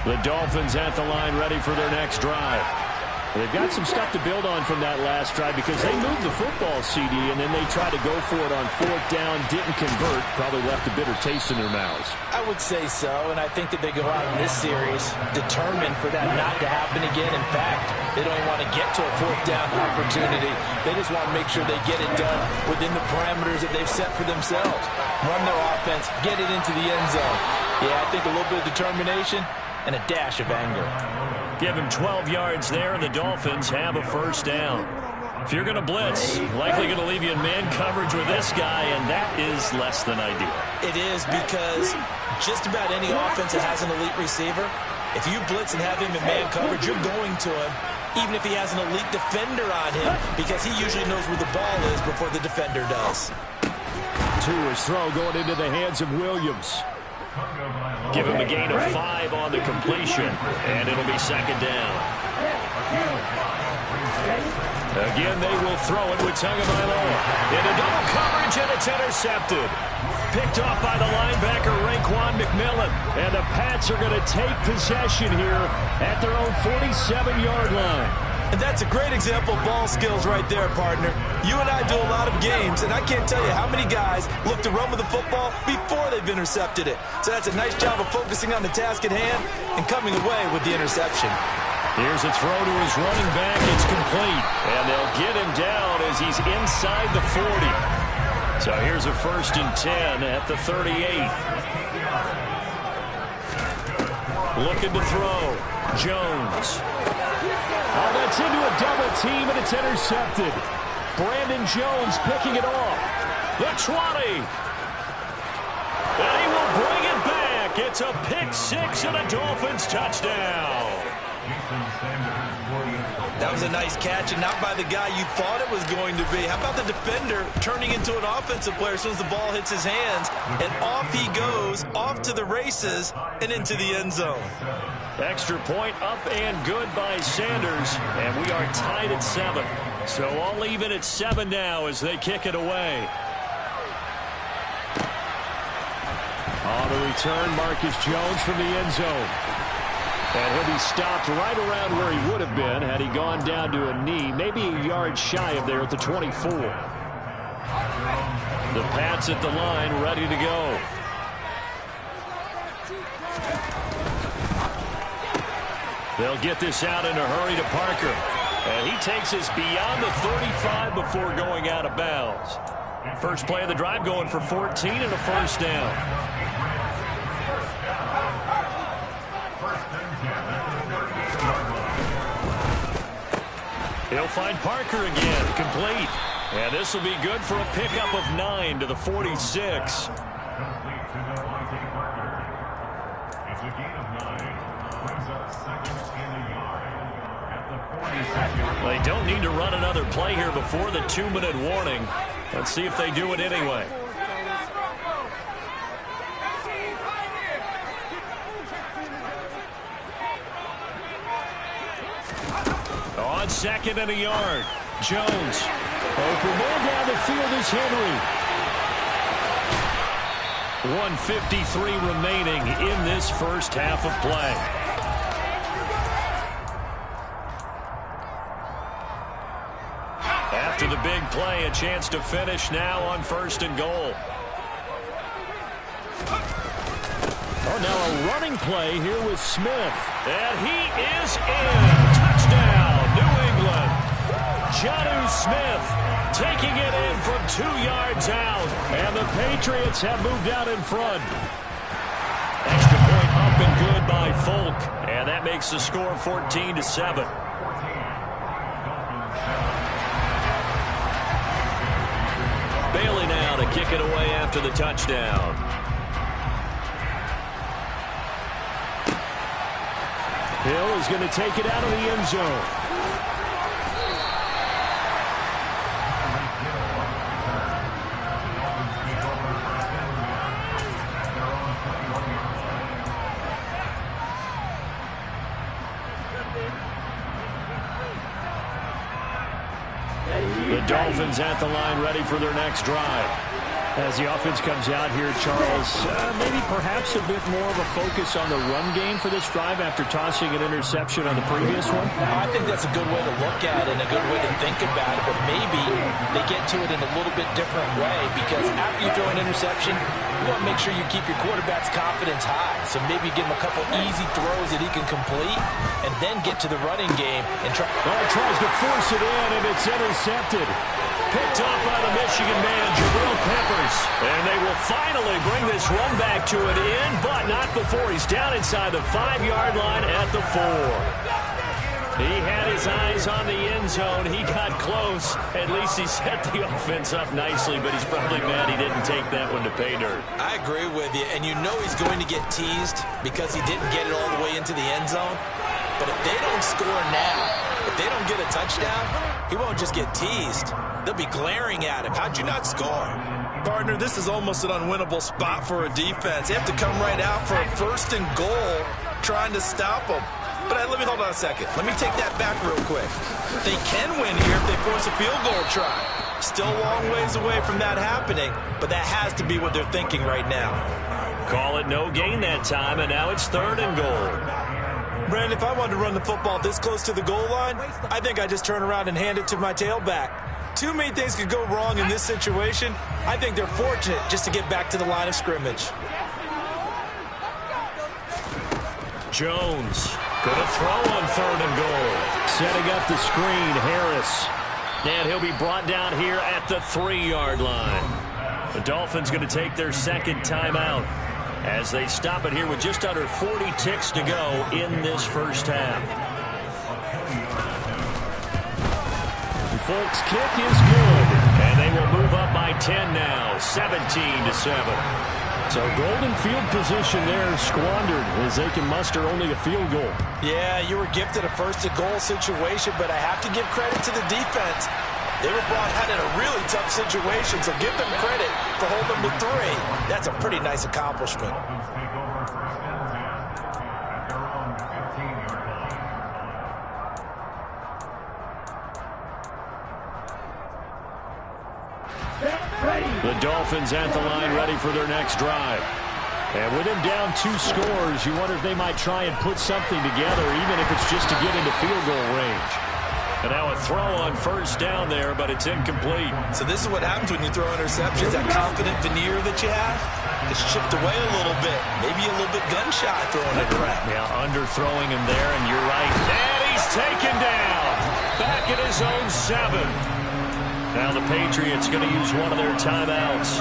The Dolphins at the line ready for their next drive. They've got some stuff to build on from that last drive because they moved the football, CD, and then they tried to go for it on 4th down, didn't convert, probably left a bitter taste in their mouths. I would say so, and I think that they go out in this series determined for that not to happen again. In fact, they don't even want to get to a 4th down opportunity. They just want to make sure they get it done within the parameters that they've set for themselves. Run their offense, get it into the end zone. Yeah, I think a little bit of determination and a dash of anger. Give him 12 yards there, and the Dolphins have a first down. If you're going to blitz, likely going to leave you in man coverage with this guy, and that is less than ideal. It is, because just about any offense that has an elite receiver, if you blitz and have him in man coverage, you're going to him, even if he has an elite defender on him, because he usually knows where the ball is before the defender does. To his throw going into the hands of Williams. Give him a gain of 5 on the completion, and it'll be second down. Again, they will throw it with Tagovailoa. Into double coverage, and it's intercepted. Picked off by the linebacker, Raekwon McMillan. And the Pats are going to take possession here at their own 47-yard line. And that's a great example of ball skills right there, partner. You and I do a lot of games, and I can't tell you how many guys look to run with the football before they've intercepted it. So that's a nice job of focusing on the task at hand and coming away with the interception. Here's a throw to his running back. It's complete. And they'll get him down as he's inside the 40. So here's a 1st and 10 at the 38. Looking to throw. Jones. Oh, that's into a double team, and it's intercepted. Brandon Jones picking it off. The 20. And he will bring it back. It's a pick 6 and a Dolphins touchdown. That was a nice catch, and not by the guy you thought it was going to be. How about the defender turning into an offensive player as soon as the ball hits his hands, and off he goes, off to the races, and into the end zone. Extra point up and good by Sanders, and we are tied at 7. So all even at 7 now as they kick it away. On the return, Marcus Jones from the end zone. And he'll be stopped right around where he would have been had he gone down to a knee, maybe a yard shy of there at the 24. The Pats at the line, ready to go. They'll get this out in a hurry to Parker. And he takes us beyond the 35 before going out of bounds. First play of the drive going for 14 and a first down. He'll find Parker again, complete. And this will be good for a pickup of 9 to the 46. They don't need to run another play here before the 2-minute warning. Let's see if they do it anyway. On 2nd and a yard. Jones. Open man down the field is Henry. 1:53 remaining in this first half of play. After the big play, a chance to finish now on 1st and goal. Oh, now a running play here with Smith. And he is in. Touchdown, New England. Jonnu Smith taking it in from 2 yards out. And the Patriots have moved out in front. Extra point up and good by Folk. And that makes the score 14-7. Bailey now to kick it away after the touchdown. Hill is going to take it out of the end zone. The Dolphins at the line ready for their next drive. As the offense comes out here, Charles, maybe perhaps a bit more of a focus on the run game for this drive after tossing an interception on the previous one? I think that's a good way to look at it and a good way to think about it, but maybe they get to it in a little bit different way because after you throw an interception, you want to make sure you keep your quarterback's confidence high. So maybe give him a couple easy throws that he can complete and then get to the running game and try. Well, it tries to force it in, and it's intercepted. Picked up by the Michigan man, Jabril Peppers. And they will finally bring this run back to an end, but not before he's down inside the 5-yard line at the 4. He had his eyes on the end zone. He got close. At least he set the offense up nicely, but he's probably mad he didn't take that one to pay dirt. I agree with you, and you know he's going to get teased because he didn't get it all the way into the end zone. But if they don't score now, if they don't get a touchdown, he won't just get teased. They'll be glaring at him. How'd you not score? Partner, this is almost an unwinnable spot for a defense. They have to come right out for a 1st and goal trying to stop them. But let me hold on a second. Let me take that back real quick. They can win here if they force a field goal try. Still a long ways away from that happening, but that has to be what they're thinking right now. Call it no gain that time, and now it's 3rd and goal. Brandon, if I wanted to run the football this close to the goal line, I think I just turn around and hand it to my tailback. Too many things could go wrong in this situation. I think they're fortunate just to get back to the line of scrimmage. Jones going to throw on 3rd and goal. Setting up the screen, Harris. And he'll be brought down here at the 3-yard line. The Dolphins going to take their 2nd timeout as they stop it here with just under 40 ticks to go in this first half. Folks' kick is good. And they will move up by 10 now, 17-7. So golden field position there squandered as they can muster only a field goal. Yeah, you were gifted a 1st and goal situation, but I have to give credit to the defense. They were brought out in a really tough situation, so give them credit for holding them to 3. That's a pretty nice accomplishment. The Dolphins at the line ready for their next drive. And with him down 2 scores, you wonder if they might try and put something together, even if it's just to get into field goal range. And now a throw on 1st down there, but it's incomplete. So this is what happens when you throw interceptions. That confident veneer that you have is chipped away a little bit. Maybe a little bit gun-shy throwing it around. Yeah, underthrowing him there, and you're right. And he's taken down. Back at his own 7. Now the Patriots going to use one of their timeouts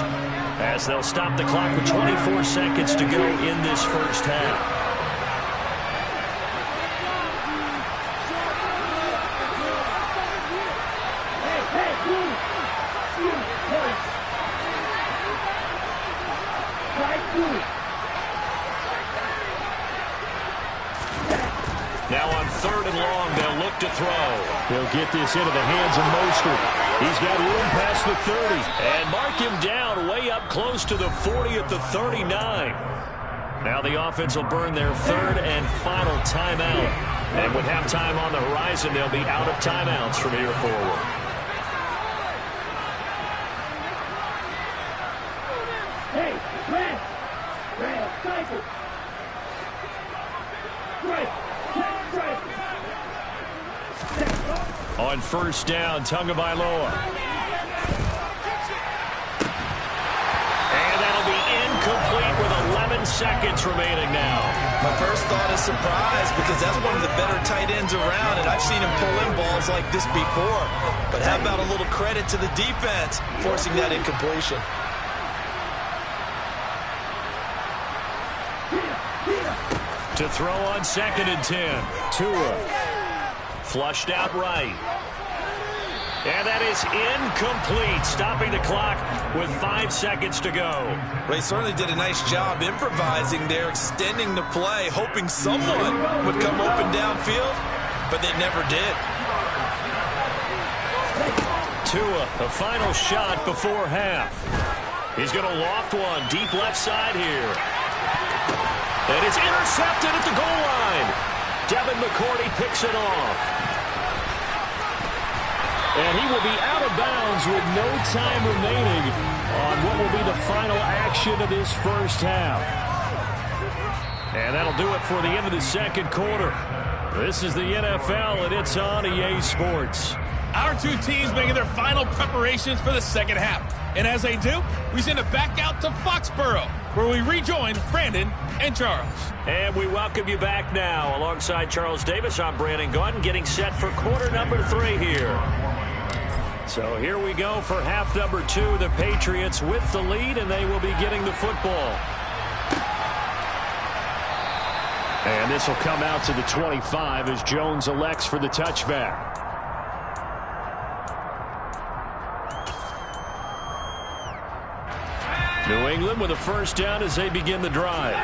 as they'll stop the clock with 24 seconds to go in this first half. throw. He'll get this into the hands of Mostert. He's got room past the 30. And mark him down way up close to the 40 at the 39. Now the offense will burn their third and final timeout. And with halftime on the horizon, they'll be out of timeouts from here forward. Hey, Red, cycle. On first down, Tagovailoa. And that'll be incomplete with 11 seconds remaining now. My first thought is surprise because that's one of the better tight ends around, and I've seen him pull in balls like this before. But how about a little credit to the defense forcing that incompletion? To throw on 2nd and 10. Tua. Flushed out right. And that is incomplete, stopping the clock with 5 seconds to go. They certainly did a nice job improvising there, extending the play, hoping someone would come open downfield, but they never did. Tua, the final shot before half. He's going to loft one deep left side here. And it's intercepted at the goal line. Devin McCourty picks it off. And he will be out of bounds with no time remaining on what will be the final action of this first half. And that'll do it for the end of the second quarter. This is the NFL, and it's on EA Sports. Our two teams making their final preparations for the second half. And as they do, we send it back out to Foxborough, where we rejoin Brandon and Charles. And we welcome you back now. Alongside Charles Davis, I'm Brandon Gunn, getting set for quarter number 3 here. So here we go for half number 2. The Patriots with the lead, and they will be getting the football. And this will come out to the 25 as Jones elects for the touchback. New England with a first down as they begin the drive.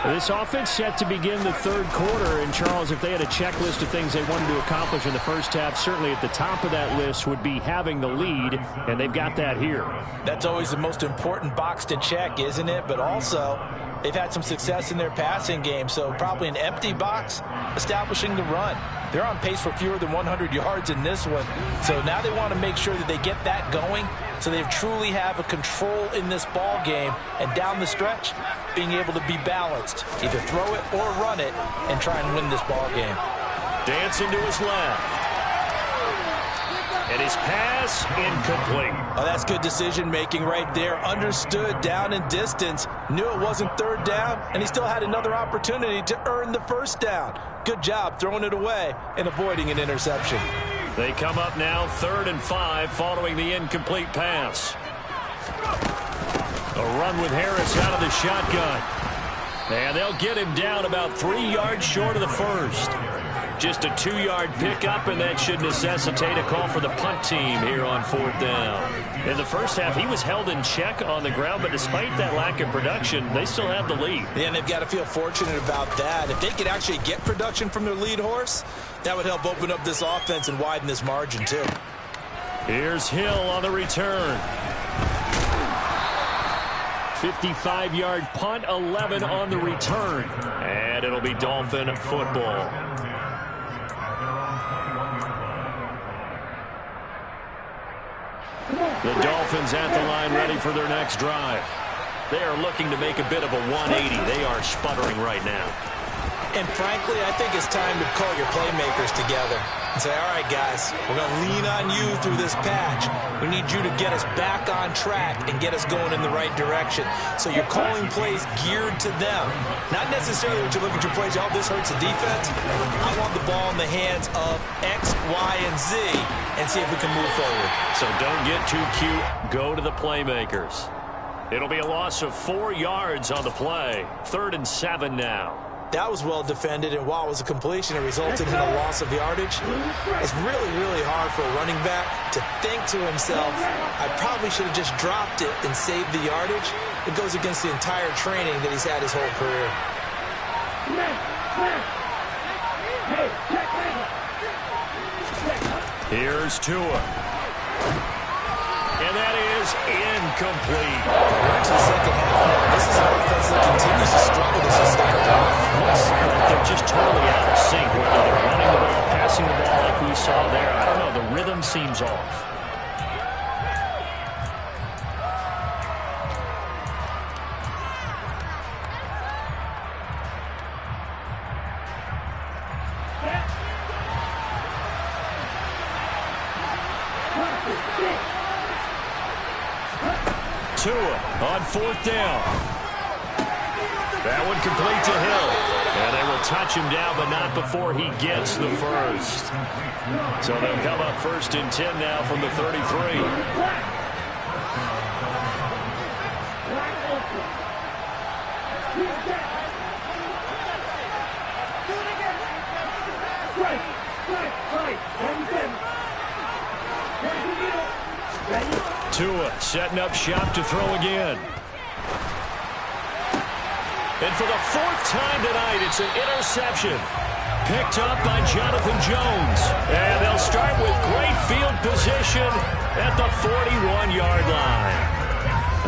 This offense set to begin the third quarter. And, Charles, if they had a checklist of things they wanted to accomplish in the first half, certainly at the top of that list would be having the lead, and they've got that here. That's always the most important box to check, isn't it? But also, they've had some success in their passing game, so probably an empty box establishing the run. They're on pace for fewer than 100 yards in this one. So now they want to make sure that they get that going so they truly have a control in this ball game. And down the stretch, being able to be balanced. Either throw it or run it and try and win this ball game. Dancing to his left. And his pass incomplete. Oh, that's good decision-making right there. Understood down and distance. Knew it wasn't third down, and he still had another opportunity to earn the first down. Good job throwing it away and avoiding an interception. They come up now 3rd and 5 following the incomplete pass. A run with Harris out of the shotgun. And they'll get him down about 3 yards short of the first. Just a 2-yard pickup, and that should necessitate a call for the punt team here on 4th down. In the first half, he was held in check on the ground, but despite that lack of production, they still have the lead. Yeah, and they've got to feel fortunate about that. If they could actually get production from their lead horse, that would help open up this offense and widen this margin, too. Here's Hill on the return. 55-yard punt, 11 on the return. And it'll be Dolphin football. The Dolphins at the line ready for their next drive. They are looking to make a bit of a 180. They are sputtering right now. And frankly, I think it's time to call your playmakers together and say, all right, guys, we're going to lean on you through this patch. We need you to get us back on track and get us going in the right direction. So you're calling plays geared to them. Not necessarily that you look at your plays, oh, this hurts the defense. I want the ball in the hands of X, Y, and Z and see if we can move forward. So don't get too cute. Go to the playmakers. It'll be a loss of 4 yards on the play. 3rd and 7 now. That was well defended, and while it was a completion, it resulted in a loss of yardage. It's really, really hard for a running back to think to himself, I probably should have just dropped it and saved the yardage. It goes against the entire training that he's had his whole career. Hey, check Here's Tua. And that is incomplete. We're into the second half. This is how defense continues to struggle to sustain a drive. Looks like they're just totally out of sync, whether they're running the ball, passing the ball like we saw there. I don't know. The rhythm seems off. Tua on fourth down. That one complete to Hill. And they will touch him down, but not before he gets the first. So they'll come up 1st and 10 now from the 33. Tua setting up shop to throw again. And for the 4th time tonight, it's an interception. Picked up by Jonathan Jones. And they'll start with great field position at the 41-yard line.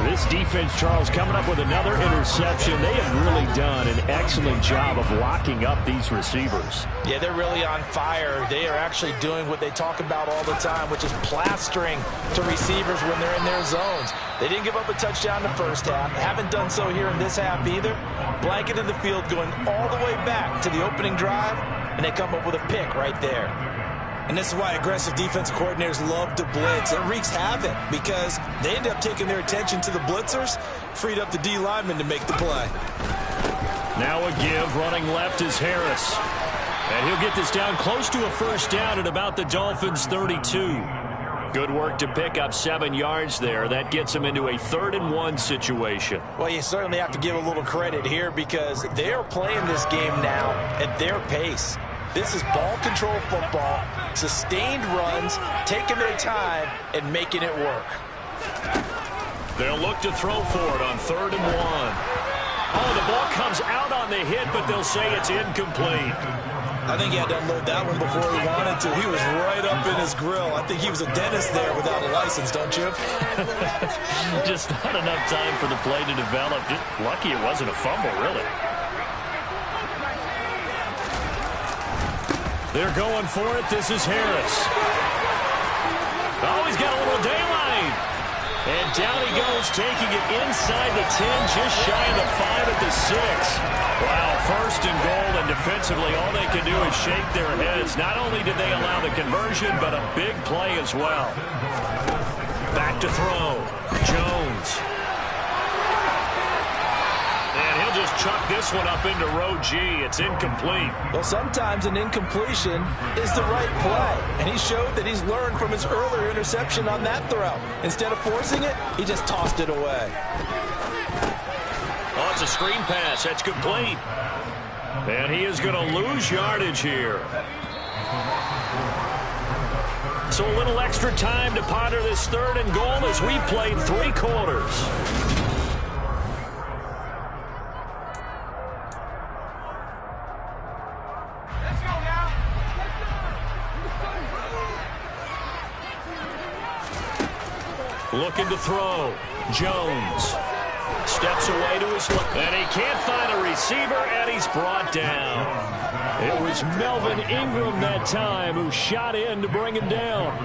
This defense, Charles, coming up with another interception. They have really done an excellent job of locking up these receivers. Yeah, they're really on fire. They are actually doing what they talk about all the time, which is plastering to receivers when they're in their zones. They didn't give up a touchdown in the first half. Haven't done so here in this half either. Blanketed the field going all the way back to the opening drive, and they come up with a pick right there. And this is why aggressive defensive coordinators love to blitz. It wreaks havoc because they end up taking their attention to the blitzers, freed up the D lineman to make the play. Now a give, running left is Harris. And he'll get this down close to a first down at about the Dolphins' 32. Good work to pick up 7 yards there. That gets them into a 3rd and 1 situation. Well, you certainly have to give a little credit here because they are playing this game now at their pace. This is ball control football, sustained runs, taking their time, and making it work. They'll look to throw for it on 3rd and 1. Oh, the ball comes out on the hit, but they'll say it's incomplete. I think he had to unload that one before he wanted to. He was right up in his grill. I think he was a dentist there without a license, don't you? Just not enough time for the play to develop. Just lucky it wasn't a fumble, really. They're going for it. This is Harris. Oh, he's got a little daylight. And down he goes, taking it inside the 10, just shy of the 5 at the 6. Wow, 1st and goal, and defensively all they can do is shake their heads. Not only did they allow the conversion, but a big play as well. Back to throw. Jones. And he'll just chuck this one up into row G. It's incomplete. Well, sometimes an incompletion is the right play. And he showed that he's learned from his earlier interception on that throw. Instead of forcing it, he just tossed it away. Oh, it's a screen pass. That's complete. And he is going to lose yardage here. So a little extra time to ponder this 3rd and goal as we played 3 quarters. Looking to throw. Jones steps away to his left. And he can't find a receiver, and he's brought down. It was Melvin Ingram that time who shot in to bring him down.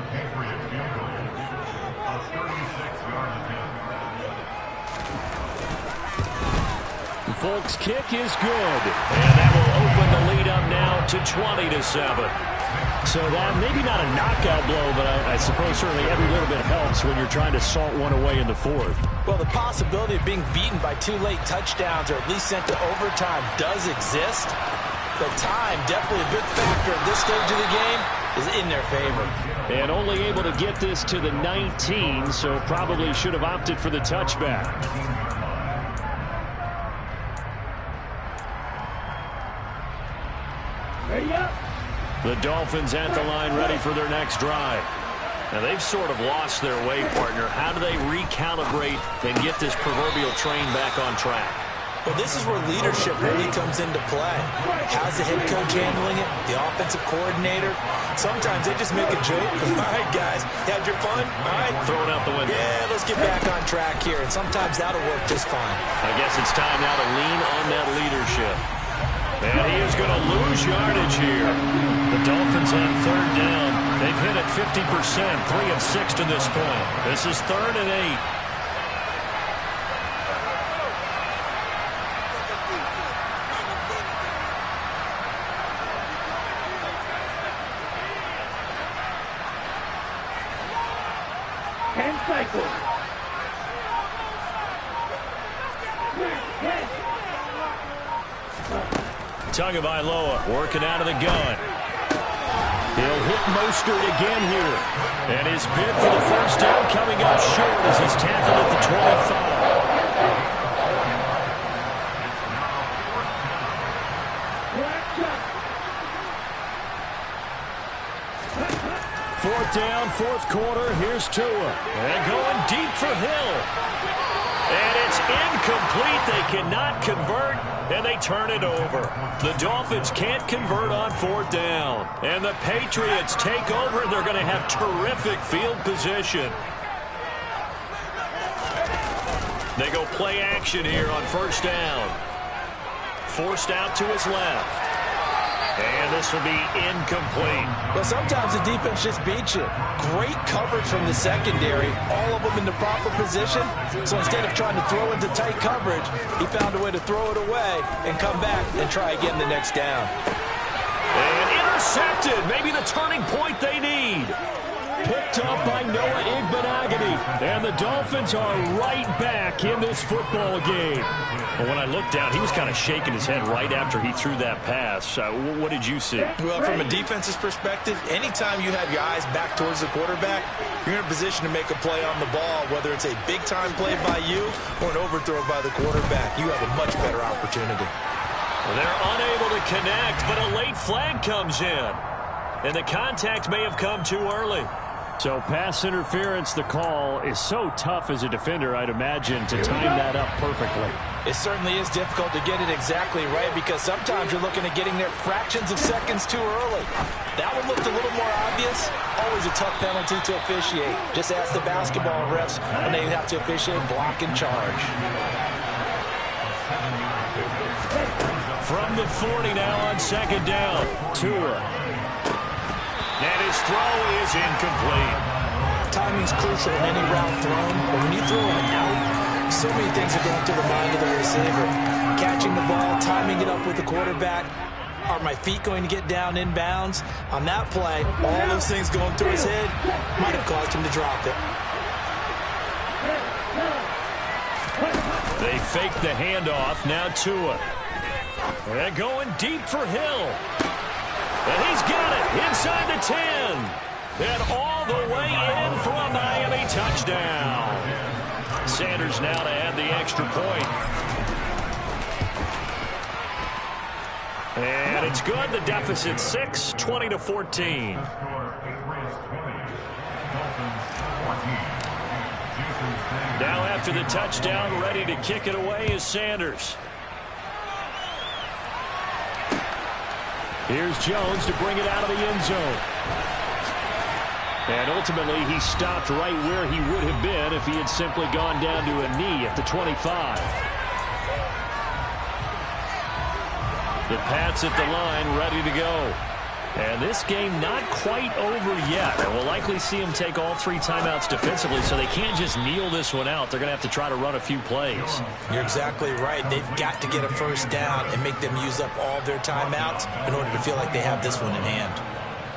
The Folks' kick is good. And that will open the lead up now to 20-7. So that maybe not a knockout blow, but I suppose certainly every little bit helps when you're trying to salt one away in the 4th. Well, the possibility of being beaten by 2 late touchdowns or at least sent to overtime does exist. The time, definitely a big factor at this stage of the game, is in their favor. And only able to get this to the 19, so probably should have opted for the touchback. Ready up. The Dolphins at the line ready for their next drive. Now they've sort of lost their way, partner. How do they recalibrate and get this proverbial train back on track? Well, this is where leadership really comes into play. How's the head coach handling it? The offensive coordinator? Sometimes they just make a joke. All right, guys, had your fun? All right. Throw it out the window. Yeah, let's get back on track here, and sometimes that'll work just fine. I guess it's time now to lean on that leadership. And he is going to lose yardage here. The Dolphins on third down. They've hit it 50%, 3 of 6 to this point. This is 3rd and 8. Tagovailoa working out of the gun. He'll hit Mostert again here. And his bid for the first down coming up short as he's tackled at the 25. Fourth down, fourth quarter. Here's Tua. And going deep for Hill. And it's incomplete. They cannot convert, and they turn it over. The Dolphins can't convert on fourth down. And the Patriots take over, and they're going to have terrific field position. They go play action here on first down. Forced out to his left. And this will be incomplete. Well, sometimes the defense just beats you. Great coverage from the secondary, all of them in the proper position. So instead of trying to throw into tight coverage, he found a way to throw it away and come back and try again the next down. And intercepted. Maybe the turning point they need. Picked up by Noah Igbenogany. And the Dolphins are right back in this football game. But when I looked down, he was kind of shaking his head right after he threw that pass. What did you see? Well, from a defense's perspective, anytime you have your eyes back towards the quarterback, you're in a position to make a play on the ball, whether it's a big-time play by you or an overthrow by the quarterback. You have a much better opportunity. Well, they're unable to connect, but a late flag comes in. And the contact may have come too early. So pass interference, the call is so tough as a defender, I'd imagine, to time that up perfectly. It certainly is difficult to get it exactly right because sometimes you're looking at getting there fractions of seconds too early. That one looked a little more obvious. Always a tough penalty to officiate. Just ask the basketball refs when they have to officiate block and charge. From the 40 now on second down. Tua. And his throw is incomplete. Timing's crucial in any route thrown, but when you throw it out, so many things are going through the mind of the receiver. Catching the ball, timing it up with the quarterback. Are my feet going to get down inbounds? On that play, all those things going through his head might have caused him to drop it. They fake the handoff. Now Tua. And going deep for Hill. And he's got it inside the 10. And all the way in for a Miami touchdown. Sanders now to add the extra point. And it's good. The deficit 6, 20-14. Now after the touchdown, ready to kick it away is Sanders. Here's Jones to bring it out of the end zone. And ultimately, he stopped right where he would have been if he had simply gone down to a knee at the 25. The Pats at the line, ready to go. And this game not quite over yet. And we'll likely see them take all 3 timeouts defensively, so they can't just kneel this one out. They're going to have to try to run a few plays. You're exactly right. They've got to get a first down and make them use up all their timeouts in order to feel like they have this one in hand.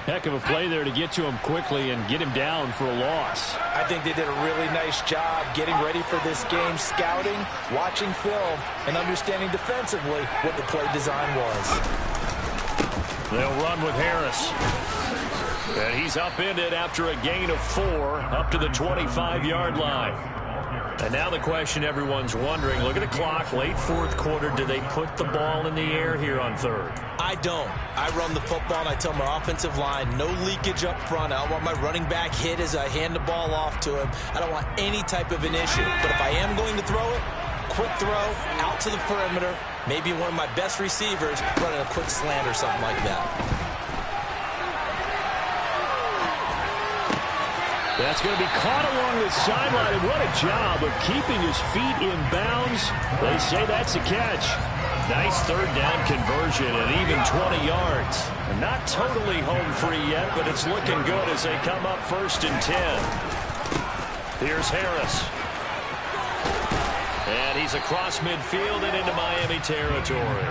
Heck of a play there to get to him quickly and get him down for a loss. I think they did a really nice job getting ready for this game, scouting, watching film, and understanding defensively what the play design was. They'll run with Harris. And he's upended after a gain of 4 up to the 25-yard line. And now the question everyone's wondering, look at the clock, late fourth quarter, do they put the ball in the air here on third? I don't. I run the football and I tell my offensive line, no leakage up front. I don't want my running back hit as I hand the ball off to him. I don't want any type of an issue. But if I am going to throw it, quick throw, out to the perimeter, maybe one of my best receivers running a quick slant or something like that. That's going to be caught along the sideline, and what a job of keeping his feet in bounds. They say that's a catch. Nice third down conversion and even 20 yards. Not totally home free yet, but it's looking good as they come up 1st and 10. Here's Harris. And he's across midfield and into Miami territory.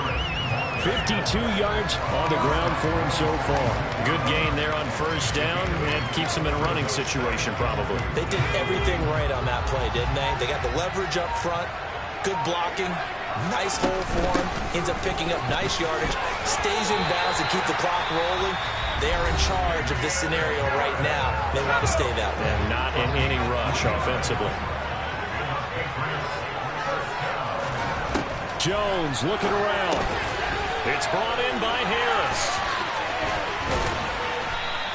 52 yards on the ground for him so far. Good gain there on 1st down, and keeps him in a running situation probably. They did everything right on that play, didn't they? They got the leverage up front, good blocking, nice hole for him, ends up picking up nice yardage, stays in bounds and keep the clock rolling. They are in charge of this scenario right now. They want to stay that way. And not in any rush offensively. Jones looking around. It's brought in by Harris.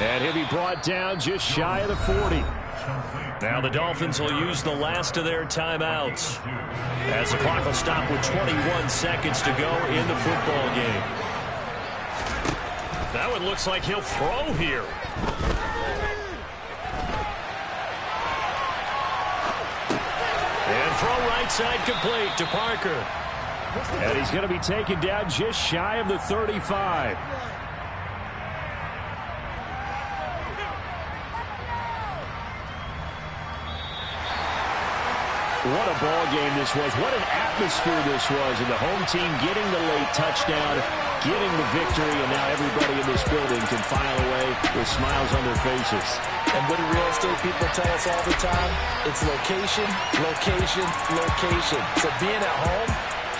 And he'll be brought down just shy of the 40. Now the Dolphins will use the last of their timeouts as the clock will stop with 21 seconds to go in the football game. That one looks like he'll throw here. And throw right side complete to Parker. And he's going to be taken down just shy of the 35. What a ball game this was. What an atmosphere this was. And the home team getting the late touchdown, getting the victory, and now everybody in this building can file away with smiles on their faces. And what do real estate people tell us all the time? It's location, location, location. So being at home,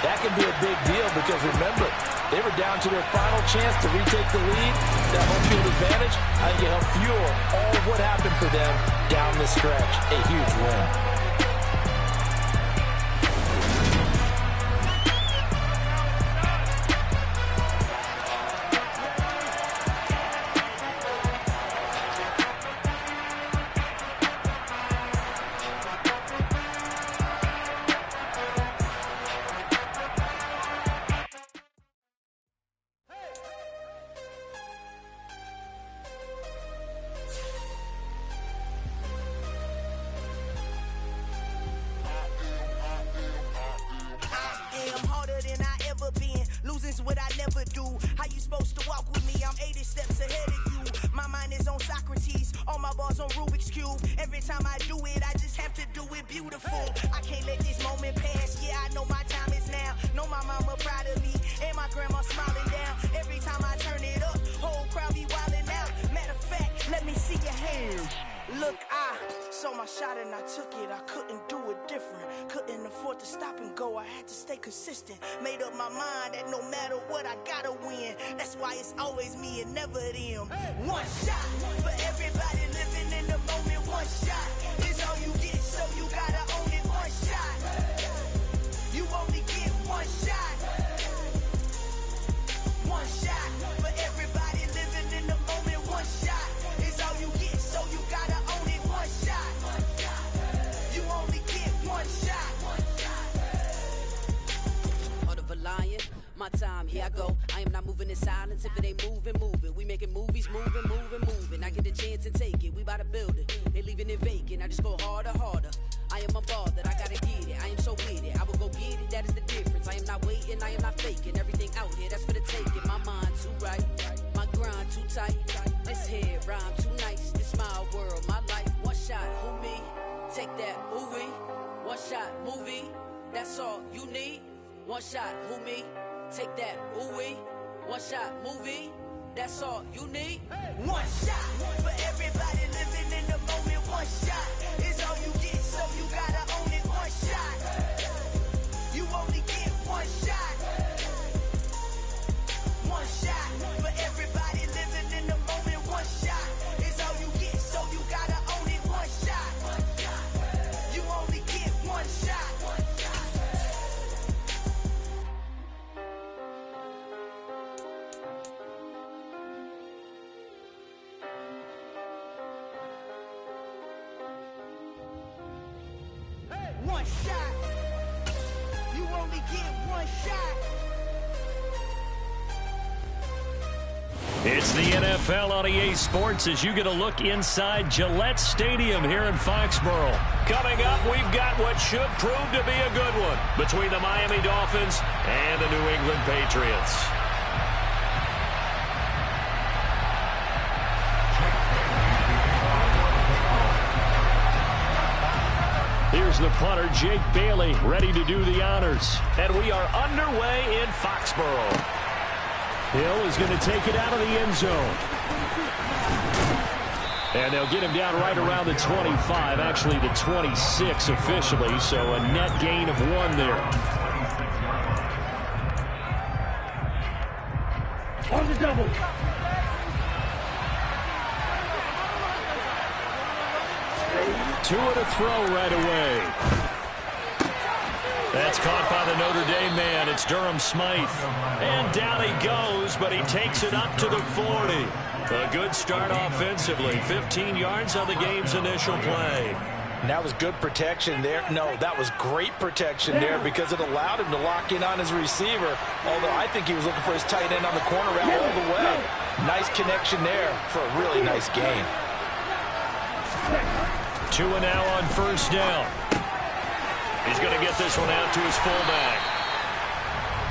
that can be a big deal because, remember, they were down to their final chance to retake the lead. That home field advantage, I think it helped fuel all of what happened for them down the stretch. A huge win. Consistent, made up my mind that no matter what I gotta win. That's why it's always me and never them. One shot for everybody living in the moment. One shot is all you get, so you gotta own it. One shot, you only get one shot. One shot for everybody living in the moment. One shot is all you get, so you gotta own it. One shot, you only get one shot. Lion, my time, here I go. I am not moving in silence. If it ain't moving, moving. We making movies, moving, moving, moving. I get a chance to take it. We bout to build it. They leaving it vacant. I just go harder, harder. I am a ball that I gotta get it. I am so with it. I will go get it. That is the difference. I am not waiting. I am not faking. Everything out here, that's for the taking. My mind too right. My grind too tight. This head rhyme too nice. This my world, my life. One shot, who me? Take that, ooh wee. One shot, movie. That's all you need. One shot, who me? Take that, ooh wee. One shot, movie. That's all you need. One shot for everybody living in the moment. One shot is all you get, so you gotta own it. One shot, you only get one shot. One shot for everybody living in the moment. One shot is all you get, so you gotta own it. One shot, you only get one shot. One shot. You only get one shot. It's the NFL on EA Sports as you get a look inside Gillette Stadium here in Foxborough. Coming up, we've got what should prove to be a good one between the Miami Dolphins and the New England Patriots. Here's the punter, Jake Bailey, ready to do the honors. And we are underway in Foxborough. Hill is going to take it out of the end zone. And they'll get him down right around the 25, actually the 26 officially, so a net gain of 1 there. On the double. Tua to throw right away. That's caught by the Notre Dame man. It's Durham Smythe. And down he goes, but he takes it up to the 40. A good start offensively. 15 yards on the game's initial play. And that was good protection there. No, that was great protection there because it allowed him to lock in on his receiver. Although I think he was looking for his tight end on the corner route all the way. Nice connection there for a really nice gain. Tua now on first down. He's going to get this one out to his fullback.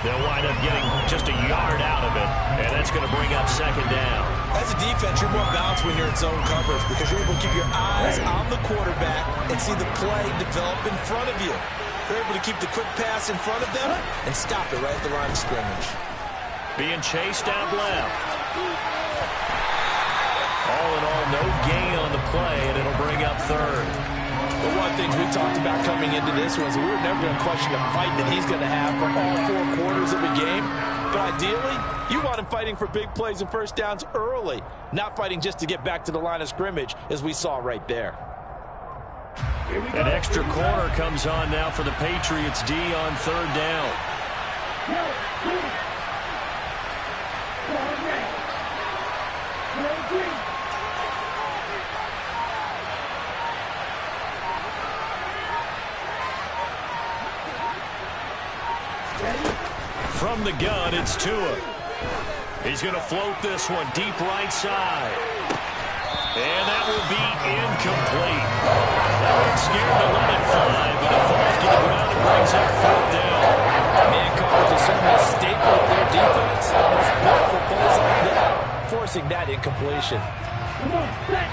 They'll wind up getting just a yard out of it, and that's going to bring up second down. As a defense, you're more balanced when you're in zone coverage because you're able to keep your eyes on the quarterback and see the play develop in front of you. They're able to keep the quick pass in front of them and stop it right at the line of scrimmage. Being chased out left. All in all, no gain on the play, and it'll bring up third. But one of the things we talked about coming into this was we were never going to question the fight that he's going to have for all 4 quarters of a game. But ideally, you want him fighting for big plays and first downs early, not fighting just to get back to the line of scrimmage, as we saw right there. An extra corner comes on now for the Patriots D on third down. From the gun, it's Tua. He's going to float this one deep right side. And that will be incomplete. They were scared to let it fly, but it falls to the ground and brings up fourth down. Man coverage is certainly a staple of their defense. It's built for plays like that, forcing that incompletion. Come on, set.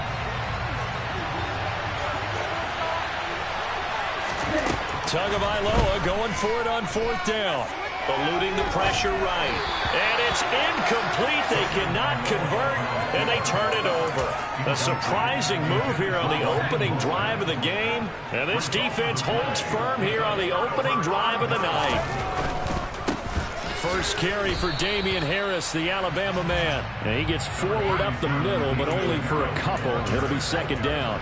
Tagovailoa going for it on fourth down. Eluding the pressure right. And it's incomplete. They cannot convert, and they turn it over. A surprising move here on the opening drive of the game. And this defense holds firm here on the opening drive of the night. First carry for Damian Harris, the Alabama man. And he gets forward up the middle, but only for a couple. It'll be second down.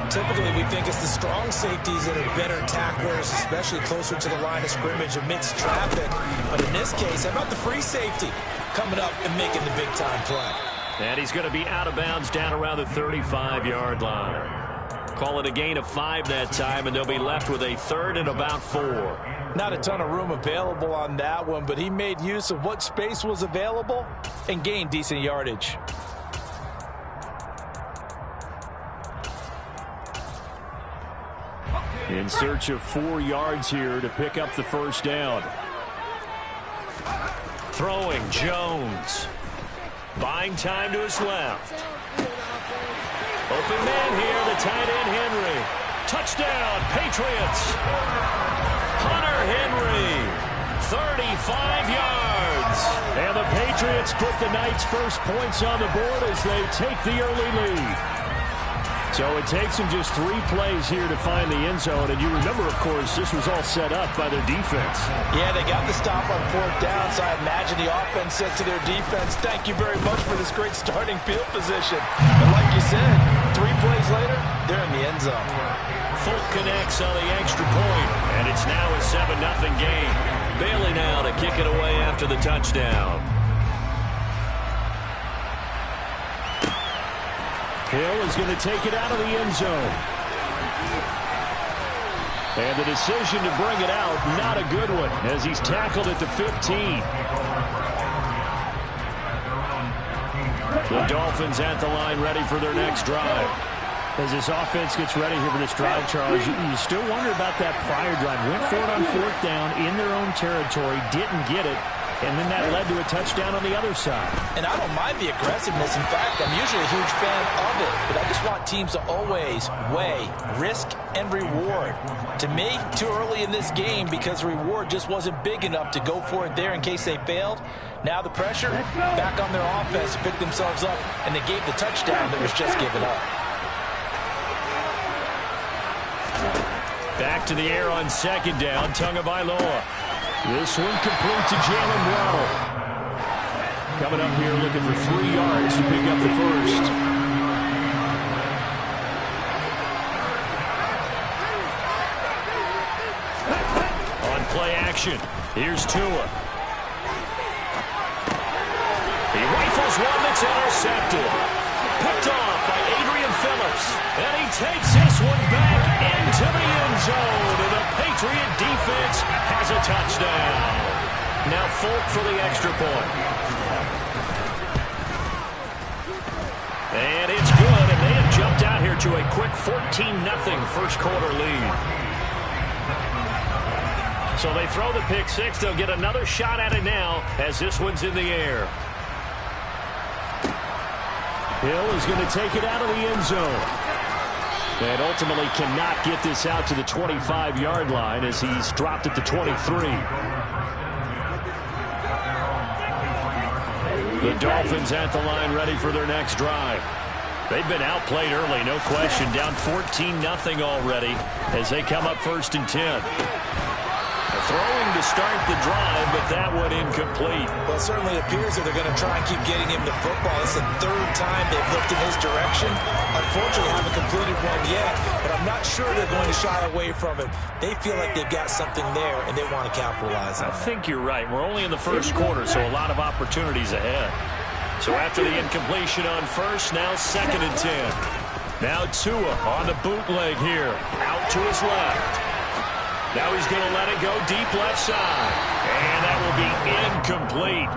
Typically, we think it's the strong safeties that are better tacklers, especially closer to the line of scrimmage amidst traffic. But in this case, how about the free safety coming up and making the big-time play? And he's going to be out of bounds down around the 35-yard line. Call it a gain of 5 that time, and they'll be left with a third and about 4. Not a ton of room available on that one, but he made use of what space was available and gained decent yardage. In search of 4 yards here to pick up the first down. Throwing Jones. Buying time to his left. Open man here, the tight end Henry. Touchdown, Patriots. Hunter Henry, 35 yards. And the Patriots put the night's first points on the board as they take the early lead. So it takes them just 3 plays here to find the end zone. And you remember, of course, this was all set up by their defense. Yeah, they got the stop on fourth down, so I imagine the offense said to their defense, thank you very much for this great starting field position. But like you said, 3 plays later, they're in the end zone. Folk connects on the extra point, and it's now a 7-0 game. Bailey now to kick it away after the touchdown. Hill is going to take it out of the end zone. And the decision to bring it out, not a good one, as he's tackled at the 15. The Dolphins at the line ready for their next drive. As this offense gets ready here for this drive, Charles, you still wonder about that prior drive. Went for it on 4th down in their own territory, didn't get it, and then that led to a touchdown on the other side. And I don't mind the aggressiveness. In fact, I'm usually a huge fan of it, but I just want teams to always weigh risk and reward. To me, too early in this game because the reward just wasn't big enough to go for it there in case they failed. Now the pressure back on their offense to pick themselves up, and they gave the touchdown that was just given up. Back to the air on 2nd down, Tagovailoa. This one complete to Jalen Waddle. Coming up here looking for 3 yards to pick up the first. On play action, here's Tua. He rifles one that's intercepted. Picked off by Adrian Phillips. And he takes this one back into the end zone. And the Patriot defense has a touchdown. Now Folk for the extra point. And it's good. And they have jumped out here to a quick 14-0 first quarter lead. So they throw the pick 6. They'll get another shot at it now as this one's in the air. Hill is going to take it out of the end zone. And ultimately cannot get this out to the 25-yard line as he's dropped at the 23. The Dolphins at the line ready for their next drive. They've been outplayed early, no question. Down 14-0 already as they come up 1st and 10. Throwing to start the drive, but that one incomplete. Well, it certainly appears that they're going to try and keep getting him the football. It's the 3rd time they've looked in his direction. Unfortunately, haven't completed one yet, but I'm not sure they're going to shy away from it. They feel like they've got something there, and they want to capitalize on it. I think you're right. We're only in the first quarter, so a lot of opportunities ahead. So after the incompletion on 1st, now 2nd and 10. Now Tua on the bootleg here. Out to his left. Now he's going to let it go deep left side. And that will be incomplete.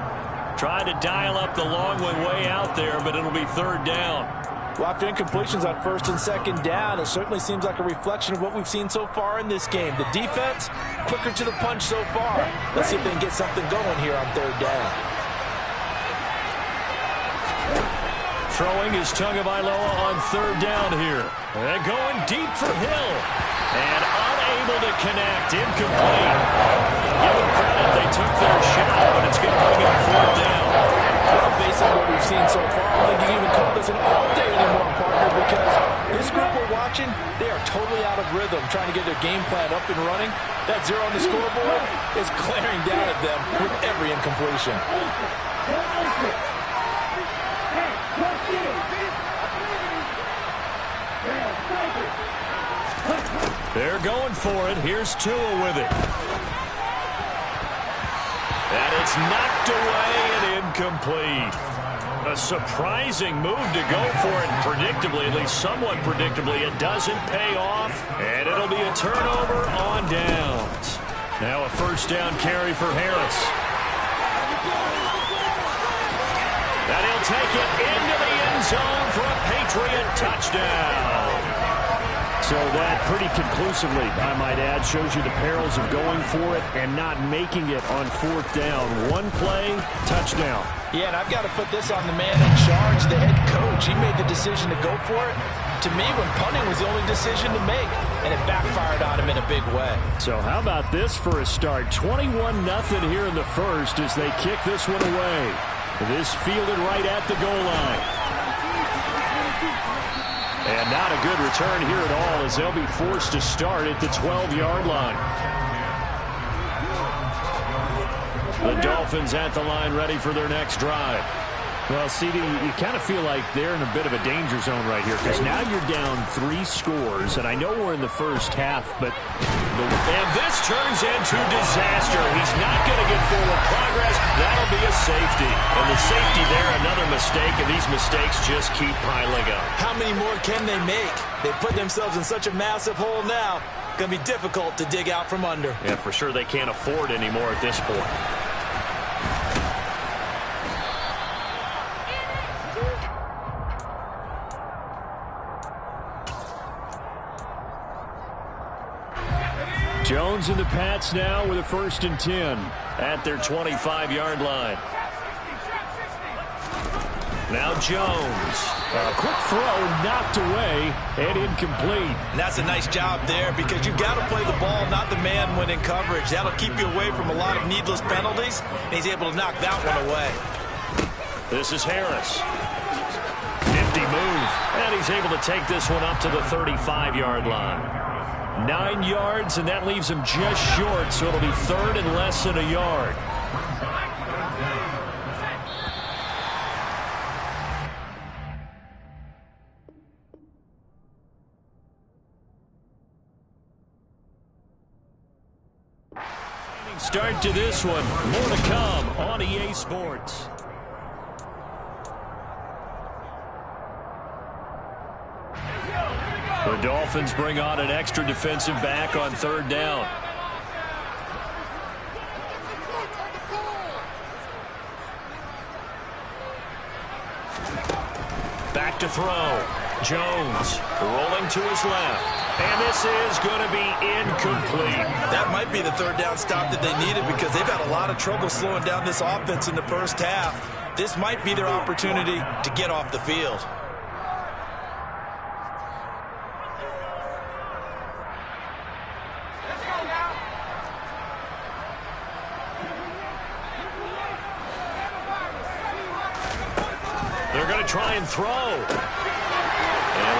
Trying to dial up the long one way out there, but it'll be 3rd down. Well, after incompletions on 1st and 2nd down, it certainly seems like a reflection of what we've seen so far in this game. The defense, quicker to the punch so far. Let's see if they can get something going here on 3rd down. Throwing is Tagovailoa on 3rd down here. And going deep for Hill. And unable to connect. Incomplete. Give them credit. They took their shot, but it's going to bring up 4th down. Well, based on what we've seen so far, I don't think you can even call this an all-day anymore, partner, because this group we're watching, they are totally out of rhythm, trying to get their game plan up and running. That 0 on the scoreboard is glaring down at them with every incompletion. They're going for it. Here's Tua with it. And it's knocked away and incomplete. A surprising move to go for it. Predictably, at least somewhat predictably, it doesn't pay off. And it'll be a turnover on downs. Now a 1st down carry for Harris. And he'll take it into the end zone for a Patriot touchdown. So that pretty conclusively, I might add, shows you the perils of going for it and not making it on 4th down. One play, touchdown. Yeah, and I've got to put this on the man in charge, the head coach. He made the decision to go for it. To me, when punting was the only decision to make, and it backfired on him in a big way. So how about this for a start? 21-0 here in the 1st as they kick this one away. This fielded right at the goal line. And not a good return here at all as they'll be forced to start at the 12-yard line. The Dolphins at the line ready for their next drive. Well, CD, you kind of feel like they're in a bit of a danger zone right here because now you're down 3 scores, and I know we're in the first half, but... And this turns into disaster. He's not going to get forward progress. That'll be a safety. And the safety there, another mistake, and these mistakes just keep piling up. How many more can they make? They put themselves in such a massive hole now. Going to be difficult to dig out from under. Yeah, for sure they can't afford anymore at this point. Jones and the Pats now with a 1st and 10 at their 25-yard line. Now Jones. A quick throw knocked away and incomplete. And that's a nice job there because you've got to play the ball, not the man when in coverage. That'll keep you away from a lot of needless penalties, and he's able to knock that one away. This is Harris. Nifty move. And he's able to take this one up to the 35-yard line. 9 yards, and that leaves him just short, so it'll be 3rd and less than a yard. Start to this one. More to come on EA Sports. The Dolphins bring on an extra defensive back on 3rd down. Back to throw. Jones rolling to his left. And this is going to be incomplete. That might be the 3rd down stop that they needed because they've had a lot of trouble slowing down this offense in the first half. This might be their opportunity to get off the field. They're going to try and throw. And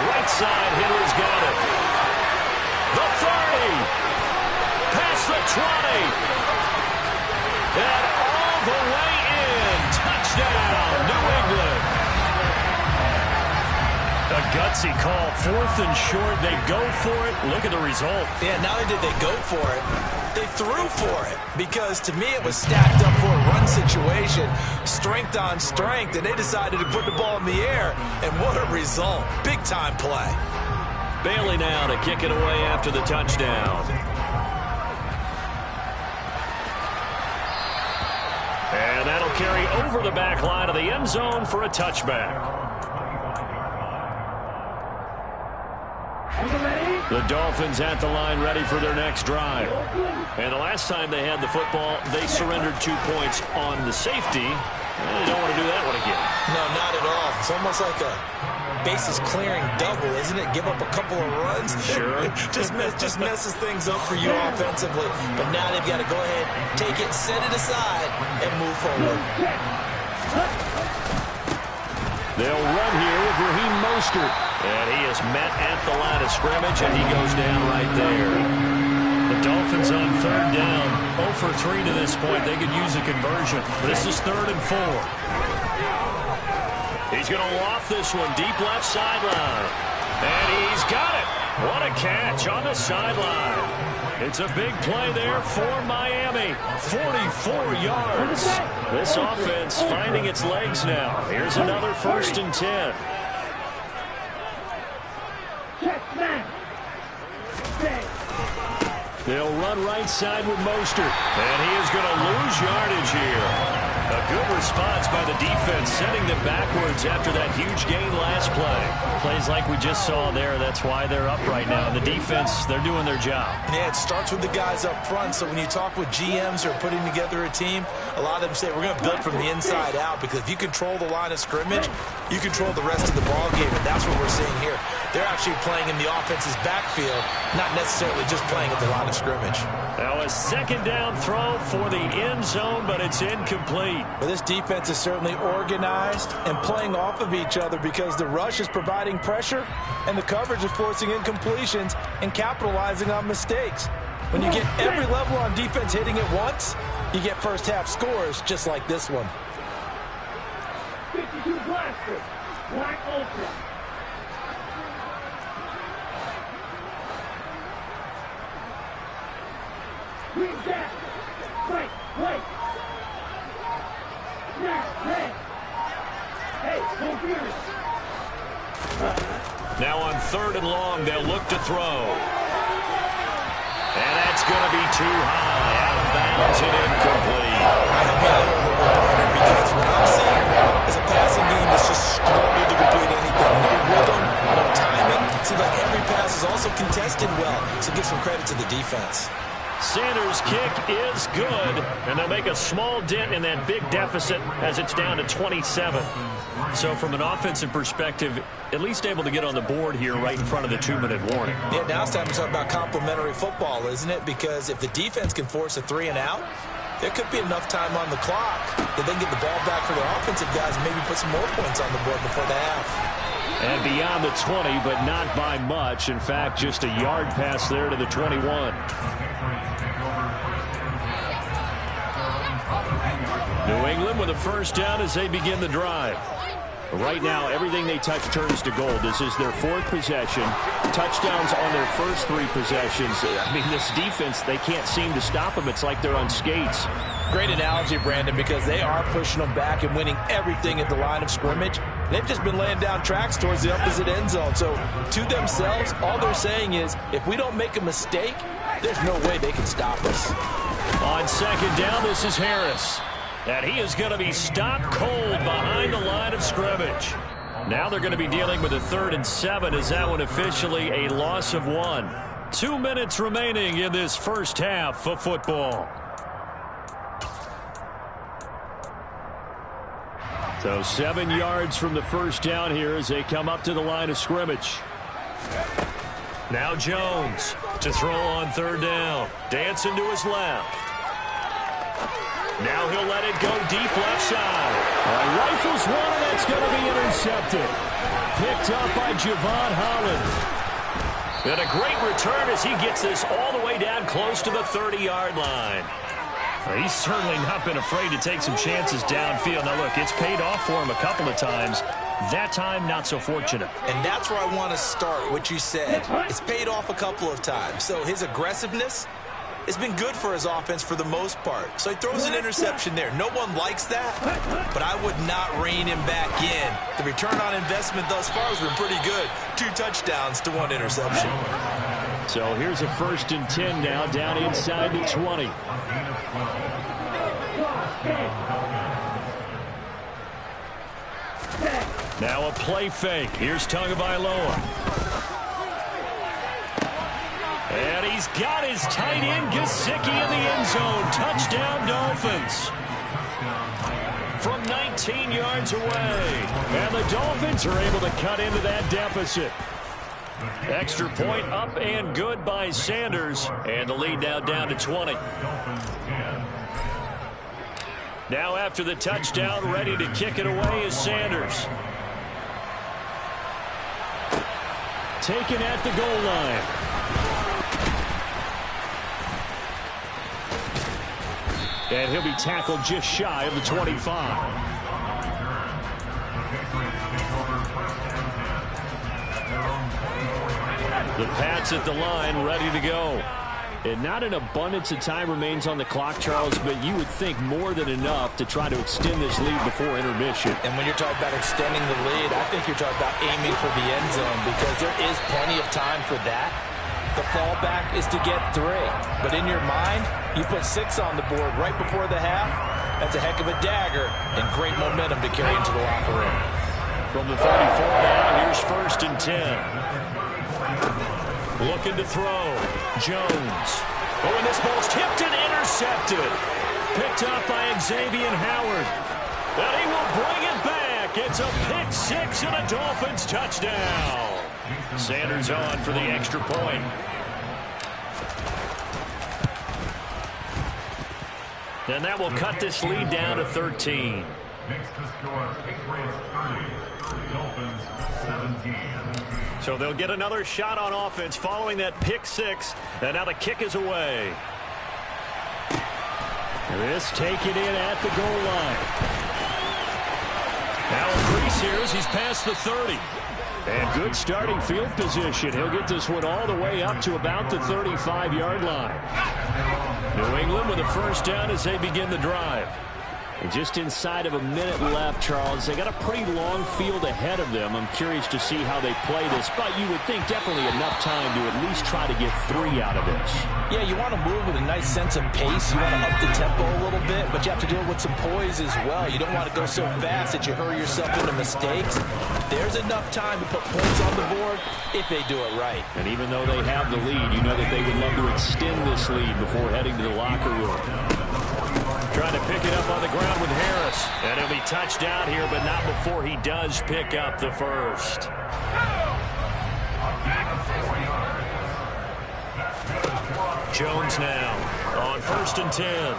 right side, Hitler's got it. The 30. Past the 20. And all the way in. Touchdown, New England. A gutsy call. 4th and short. They go for it. Look at the result. Yeah, not only did they go for it, they threw for it because to me it was stacked up for a run situation, strength on strength, and they decided to put the ball in the air, and what a result. Big time play. Bailey now to kick it away after the touchdown. And that'll carry over the back line of the end zone for a touchback. The Dolphins at the line ready for their next drive. And the last time they had the football, they surrendered 2 points on the safety. And they don't want to do that one again. No, not at all. It's almost like a bases clearing double, isn't it? Give up a couple of runs. Sure. just messes things up for you offensively. But now they've got to go ahead, take it, set it aside, and move forward. They'll run here with Raheem Mostert. And he is met at the line of scrimmage, and he goes down right there. The Dolphins on 3rd down. 0 for 3 to this point. They could use a conversion. This is 3rd and 4. He's going to loft this one deep left sideline. And he's got it. What a catch on the sideline. It's a big play there for Miami. 44 yards. This offense finding its legs now. Here's another 1st and 10. They'll run right side with Mostert. And he is going to lose yardage here. A good response by the defense, sending them backwards after that huge gain last play. Plays like we just saw there. That's why they're up right now. The defense, they're doing their job. Yeah, it starts with the guys up front. So when you talk with GMs who are putting together a team, a lot of them say we're going to build from the inside out because if you control the line of scrimmage, you control the rest of the ball game, and that's what we're seeing here. They're actually playing in the offense's backfield, not necessarily just playing at the line of scrimmage. Now a 2nd down throw for the end zone, but it's incomplete. But this defense is certainly organized and playing off of each other because the rush is providing pressure and the coverage is forcing incompletions and capitalizing on mistakes. When you get every level on defense hitting it once, you get first half scores just like this one. 52 Blaster, Black Ultra. Green Jack, right, right. Now on 3rd and long, they'll look to throw. And that's going to be too high. Out of bounds and incomplete. Because what I'm seeing is a passing game that's just struggled to complete anything. No rhythm, no timing. Seems like every pass is also contested well. So give some credit to the defense. Sanders' kick is good, and they'll make a small dent in that big deficit as it's down to 27. So from an offensive perspective, at least able to get on the board here right in front of the 2-minute warning. Yeah, now it's time to talk about complementary football, isn't it? Because if the defense can force a 3 and out, there could be enough time on the clock that they can get the ball back for their offensive guys and maybe put some more points on the board before the half. And beyond the 20, but not by much. In fact, just a yard pass there to the 21. New England with a first down as they begin the drive. Right now, everything they touch turns to gold. This is their 4th possession. Touchdowns on their first 3 possessions. I mean, this defense, they can't seem to stop them. It's like they're on skates. Great analogy, Brandon, because they are pushing them back and winning everything at the line of scrimmage. They've just been laying down tracks towards the opposite end zone. So to themselves, all they're saying is, if we don't make a mistake, there's no way they can stop us. On second down, this is Harris. And he is going to be stopped cold behind the line of scrimmage. Now they're going to be dealing with a 3rd and 7 as that one officially a loss of 1. 2 minutes remaining in this first half of football. So 7 yards from the first down here as they come up to the line of scrimmage. Now Jones to throw on 3rd down. Dancing to his left. Now he'll let it go deep left side. Rifles one, and that's going to be intercepted. Picked up by Javon Holland. And a great return as he gets this all the way down close to the 30-yard line. He's certainly not been afraid to take some chances downfield. Now, look, it's paid off for him a couple of times. That time, not so fortunate. And that's where I want to start, what you said. It's paid off a couple of times. So his aggressiveness has been good for his offense for the most part. So he throws an interception there. No one likes that, but I would not rein him back in. The return on investment thus far has been pretty good. 2 touchdowns to 1 interception. So here's a 1st and 10 now down inside the 20. Now a play fake. Here's Tagovailoa. And he's got his tight end, Gesicki, in the end zone. Touchdown, Dolphins. From 19 yards away. And the Dolphins are able to cut into that deficit. Extra point up and good by Sanders. And the lead now down to 20. Now after the touchdown, ready to kick it away is Sanders. Taken at the goal line. And he'll be tackled just shy of the 25. The Pats at the line, ready to go. And not an abundance of time remains on the clock, Charles, but you would think more than enough to try to extend this lead before intermission. And when you're talking about extending the lead, I think you're talking about aiming for the end zone because there is plenty of time for that. The fallback is to get 3. But in your mind, you put 6 on the board right before the half. That's a heck of a dagger and great momentum to carry into the locker room. From the 34 now, here's 1st and 10. Looking to throw. Jones. Oh, and this ball's tipped and intercepted. Picked up by Xavier Howard. And he will bring it back. It's a pick 6 and a Dolphins touchdown. Sanders on for the extra point. And that will cut this lead down to 13. So they'll get another shot on offense following that pick 6. And now the kick is away. This taken in at the goal line. Now a crease here as he's past the 30. And good starting field position. He'll get this one all the way up to about the 35-yard line. New England with a first down as they begin the drive. And just inside of a minute left, Charles. They got a pretty long field ahead of them. I'm curious to see how they play this, but you would think definitely enough time to at least try to get 3 out of this. Yeah, you want to move with a nice sense of pace. You want to up the tempo a little bit, but you have to deal with some poise as well. You don't want to go so fast that you hurry yourself into mistakes. There's enough time to put points on the board if they do it right. And even though they have the lead, you know that they would love to extend this lead before heading to the locker room. Trying to pick it up on the ground with Harris. And he'll be touched down here, but not before he does pick up the first. Jones now on 1st and 10.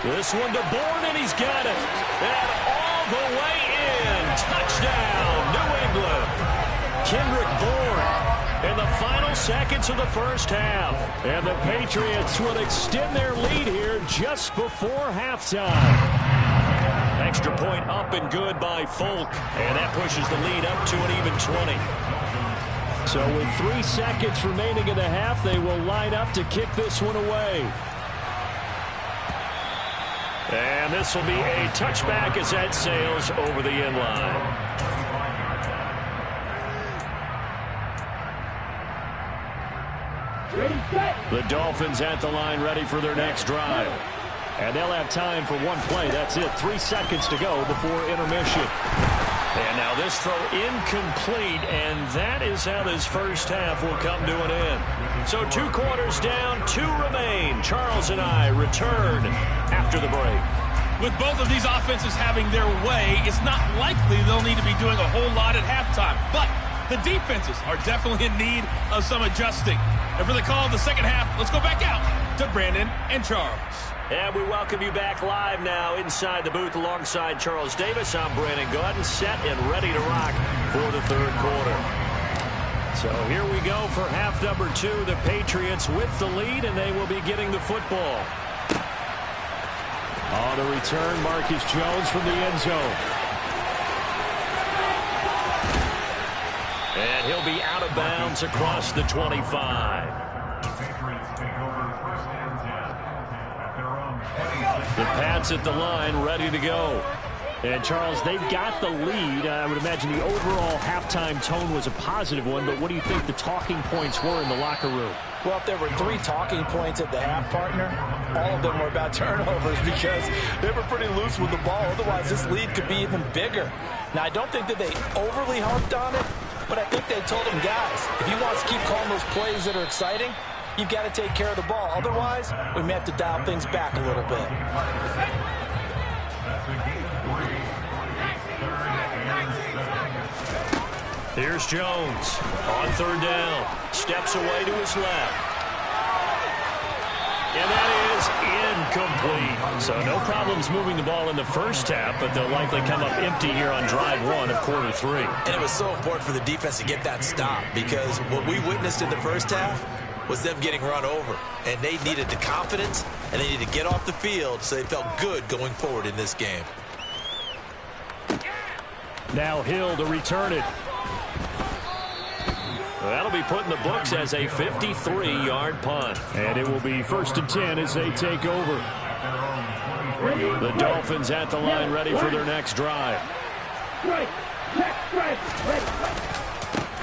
This one to Bourne, and he's got it. And all the way in. Touchdown, New England. Kendrick Bourne in the final seconds of the first half. And the Patriots will extend their lead here just before halftime. Extra point up and good by Folk. And that pushes the lead up to an even 20. So with 3 seconds remaining in the half, they will line up to kick this one away. And this will be a touchback as that sails over the end line. The Dolphins at the line ready for their next drive. And they'll have time for one play. That's it. 3 seconds to go before intermission. And now this throw incomplete, and that is how this first half will come to an end. So 2 quarters down, 2 remain. Charles and I return after the break. With both of these offenses having their way, it's not likely they'll need to be doing a whole lot at halftime. But the defenses are definitely in need of some adjusting. And for the call of the second half, let's go back out to Brandon and Charles. And we welcome you back live now inside the booth alongside Charles Davis. I'm Brandon Gaudin, set and ready to rock for the third quarter. So here we go for half number 2. The Patriots with the lead, and they will be getting the football. On the return, Marcus Jones from the end zone. And he'll be out of bounds across the 25. The Pats at the line, ready to go. And, Charles, they've got the lead. I would imagine the overall halftime tone was a positive one, but what do you think the talking points were in the locker room? Well, if there were 3 talking points at the half, partner, all of them were about turnovers because they were pretty loose with the ball. Otherwise, this lead could be even bigger. Now, I don't think that they overly harped on it, but I think they told them, guys, if he wants to keep calling those plays that are exciting, you've got to take care of the ball. Otherwise, we may have to dial things back a little bit. Here's Jones on 3rd down. Steps away to his left. And that is incomplete. So no problems moving the ball in the first half, but they'll likely come up empty here on drive 1 of quarter 3. And it was so important for the defense to get that stop because what we witnessed in the first half was them getting run over. And they needed the confidence, and they needed to get off the field so they felt good going forward in this game. Now Hill to return it. That'll be put in the books as a 53-yard punt. And it will be 1st and 10 as they take over. The Dolphins at the line ready for their next drive.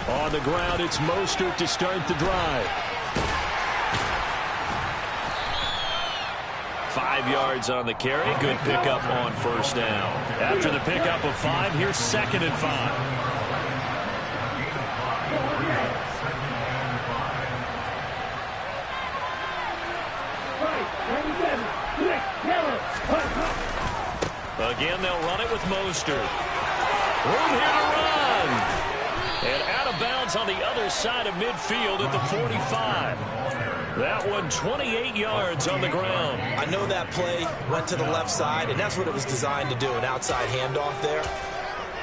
On the ground, it's Mostert to start the drive. 5 yards on the carry. Good pickup on 1st down. After the pickup of 5, here's 2nd and 5. Again, they'll run it with Mostert. Room here to run. And out of bounds on the other side of midfield at the 45. That one 28 yards on the ground. I know that play went to the left side, and that's what it was designed to do, an outside handoff there.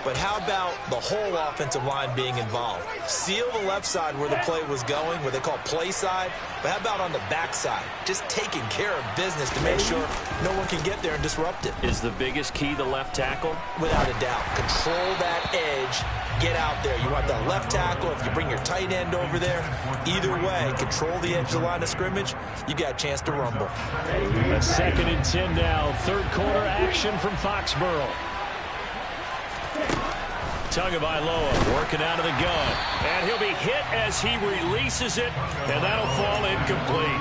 But how about the whole offensive line being involved? Seal the left side where the play was going, where they call play side. But how about on the back side? Just taking care of business to make sure no one can get there and disrupt it. Is the biggest key the left tackle? Without a doubt. Control that edge. Get out there. You want the left tackle. If you bring your tight end over there, either way, control the edge of the line of scrimmage, you got a chance to rumble. A 2nd and 10 now. 3rd quarter action from Foxborough. Tagovailoa working out of the gun. And he'll be hit as he releases it, and that'll fall incomplete.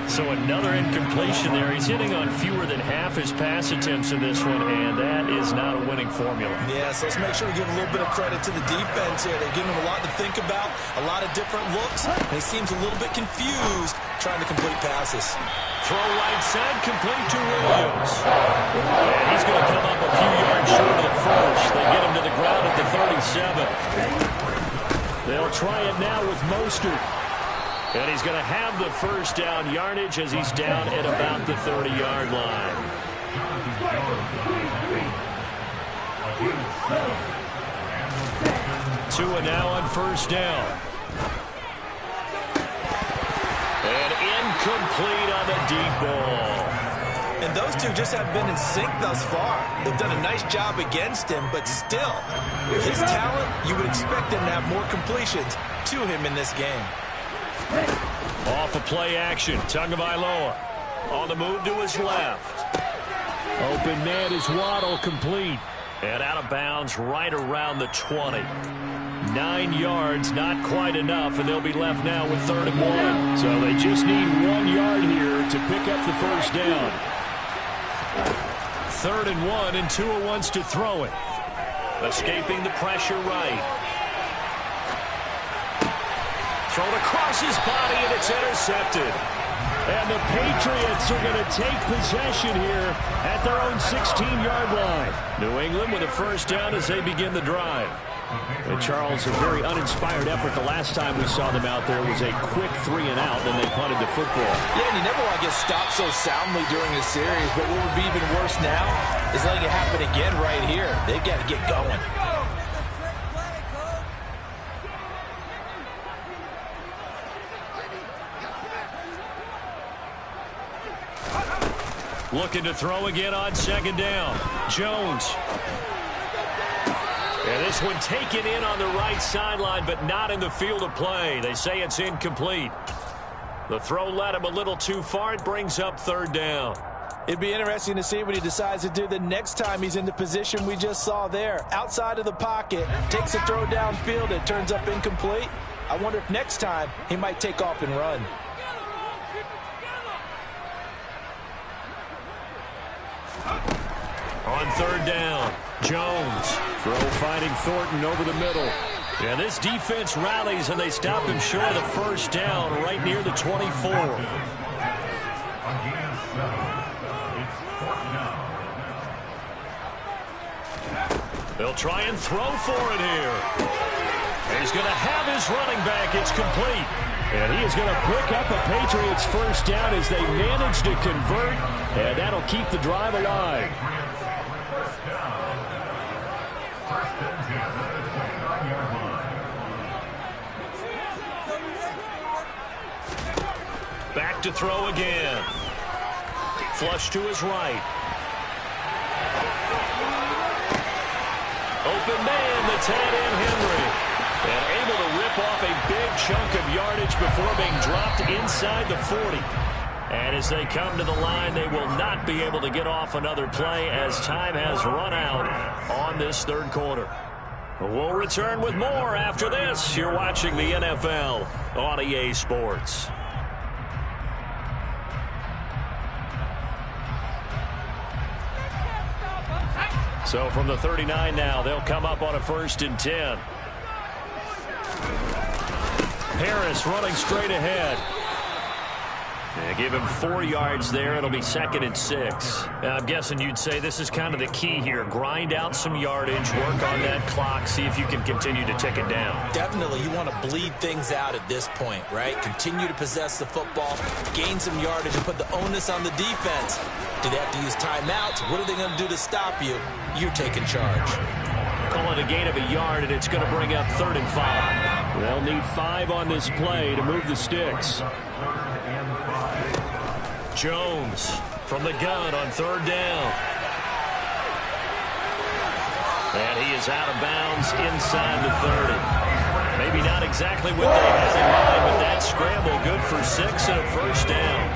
So another incompletion there. He's hitting on fewer than half his pass attempts in this one, and that is not a winning formula. Yeah, so let's make sure we give a little bit of credit to the defense here. They're giving him a lot to think about, a lot of different looks, and he seems a little bit confused trying to complete passes. Throw right side, complete to Williams. And he's going to come up a few yards short of the first. They get him to the ground at the 37. They'll try it now with Mostert. And he's going to have the first down yardage as he's down at about the 30-yard line. Tua now on first down. And incomplete on the deep ball. And those two just haven't been in sync thus far. They've done a nice job against him, but still, with his talent, you would expect them to have more completions to him in this game. Off a play action, Tagovailoa on the move to his left. Open man is Waddle, complete. And out of bounds right around the 20. 9 yards, not quite enough, and they'll be left now with 3rd and 1. So they just need 1 yard here to pick up the first down. 3rd and 1, and Tua wants to throw it. Escaping the pressure right. Thrown across his body, and it's intercepted. And the Patriots are going to take possession here at their own 16-yard line. New England with a first down as they begin the drive. And Charles, a very uninspired effort. The last time we saw them out there was a quick 3 and out, then they punted the football. Yeah, and you never want to get stopped so soundly during a series, but what would be even worse now is letting it happen again right here. They've got to get going. Looking to throw again on 2nd down. Jones. And this one taken in on the right sideline, but not in the field of play. They say it's incomplete. The throw led him a little too far. It brings up 3rd down. It'd be interesting to see what he decides to do the next time he's in the position we just saw there. Outside of the pocket, takes a throw downfield, it turns up incomplete. I wonder if next time he might take off and run. On 3rd down, Jones. Throw finding Thornton over the middle. Yeah, this defense rallies, and they stop him short of the first down right near the 24. They'll try and throw for it here. He's going to have his running back. It's complete. And he is going to pick up a Patriots first down as they manage to convert, and that'll keep the drive alive. Back to throw again. Flush to his right. Open man, the tight end Henry. And able to rip off a big chunk of yardage before being dropped inside the 40. And as they come to the line, they will not be able to get off another play as time has run out on this 3rd quarter. We'll return with more after this. You're watching the NFL on EA Sports. So from the 39 now, they'll come up on a 1st and 10. Harris running straight ahead. They give him 4 yards there. It'll be 2nd and 6. Now, I'm guessing you'd say this is kind of the key here. Grind out some yardage, work on that clock, see if you can continue to tick it down. Definitely, you want to bleed things out at this point, right? Continue to possess the football, gain some yardage, and put the onus on the defense. Do they have to use timeouts? What are they going to do to stop you? You're taking charge. Call it a gain of a yard, and it's going to bring up 3rd and 5. They'll need 5 on this play to move the sticks. Jones from the gun on 3rd down. And he is out of bounds inside the 30. Maybe not exactly what they had in mind, but that scramble good for 6 and a first down.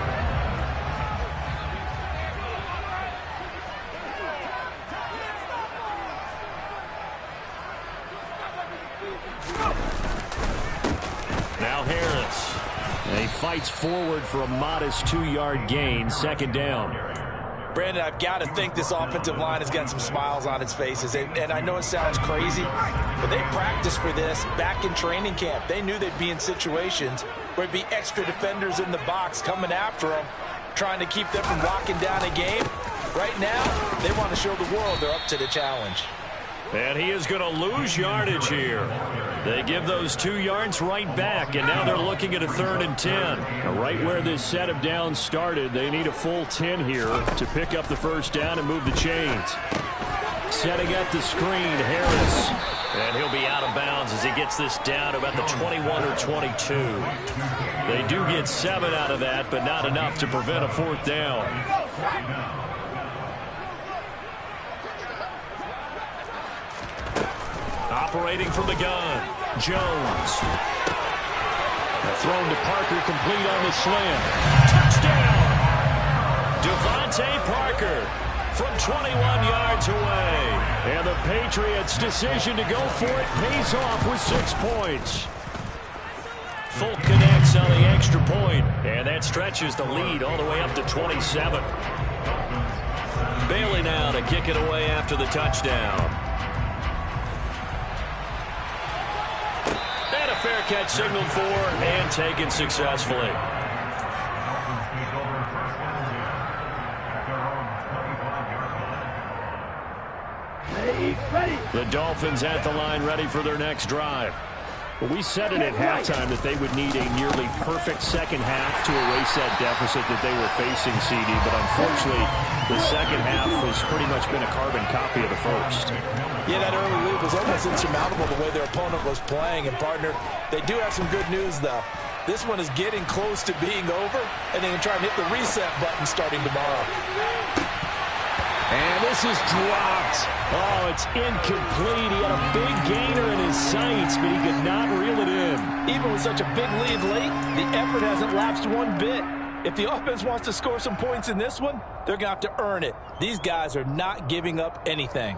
Now Harris. And he fights forward for a modest 2-yard gain, second down. Brandon, I've got to think this offensive line has got some smiles on its faces. And I know it sounds crazy, but they practiced for this back in training camp. They knew they'd be in situations where there'd be extra defenders in the box coming after them, trying to keep them from locking down a game. Right now, they want to show the world they're up to the challenge. And he is going to lose yardage here. They give those 2 yards right back, and now they're looking at a 3rd and 10. Now, right where this set of downs started, they need a full 10 here to pick up the first down and move the chains. Setting up the screen, Harris. And he'll be out of bounds as he gets this down about the 21 or 22. They do get 7 out of that, but not enough to prevent a 4th down. Operating from the gun, Jones. Thrown to Parker, complete on the slam. Touchdown! Devontae Parker from 21 yards away. And the Patriots' decision to go for it pays off with 6 points. Folk connects on the extra point, and that stretches the lead all the way up to 27. Bailey now to kick it away after the touchdown. And a fair catch signaled for and taken successfully. The Dolphins at the line ready for their next drive. Well, we said it at halftime that they would need a nearly perfect second half to erase that deficit that they were facing, CD. But unfortunately, the second half has pretty much been a carbon copy of the first. Yeah, that early lead was almost insurmountable the way their opponent was playing. And, partner, they do have some good news, though. This one is getting close to being over, and they can try and hit the reset button starting tomorrow. And this is dropped. Oh, it's incomplete. He had a big gainer in his sights, but he could not reel it in. Even with such a big lead late, the effort hasn't lapsed one bit. If the offense wants to score some points in this one, they're going to have to earn it. These guys are not giving up anything.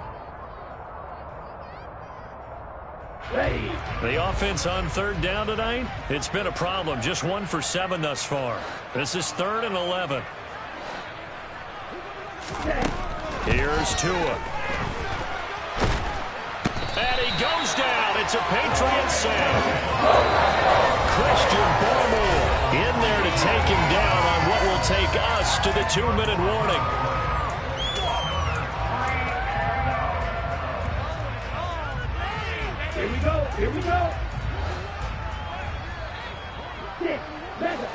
The offense on 3rd down tonight, it's been a problem. Just 1 for 7 thus far. This is 3rd and 11. Here's Tua. And he goes down. It's a Patriot save. Christian Barmore in there to take him down on what will take us to the 2-minute warning. Here we go. Here we go. 6, 7.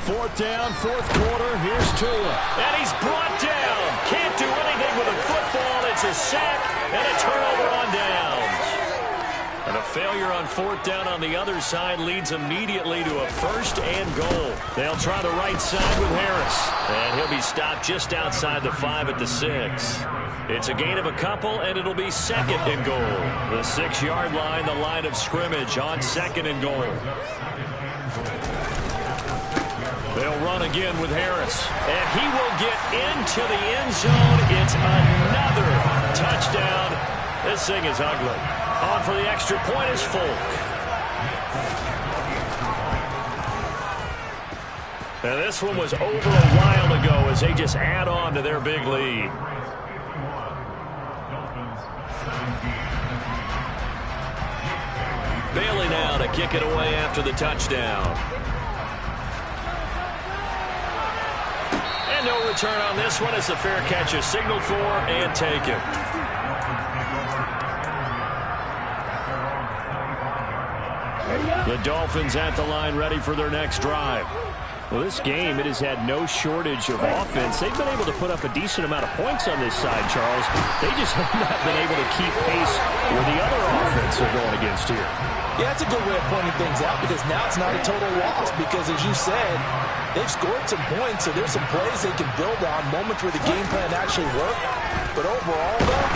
4th down, 4th quarter. Here's Tua. And he's brought down. Can't do anything with a football. It's a sack and a turnover on downs. And a failure on 4th down on the other side leads immediately to a 1st and goal. They'll try the right side with Harris. And he'll be stopped just outside the 5 at the 6. It's a gain of a couple, and it'll be 2nd and goal. The 6-yard line, the line of scrimmage on 2nd and goal. They'll run again with Harris. And he will get into the end zone. It's another touchdown. This thing is ugly. On for the extra point is Folk. And this one was over a while ago as they just add on to their big lead. Bailey now to kick it away after the touchdown. And no return on this one as the fair catch is signaled for and taken. The Dolphins at the line ready for their next drive. Well, this game, it has had no shortage of offense. They've been able to put up a decent amount of points on this side, Charles. They just have not been able to keep pace with the other offense they're going against here. Yeah, that's a good way of pointing things out because now it's not a total loss because, as you said, they've scored some points, so there's some plays they can build on, moments where the game plan actually worked. But overall, though,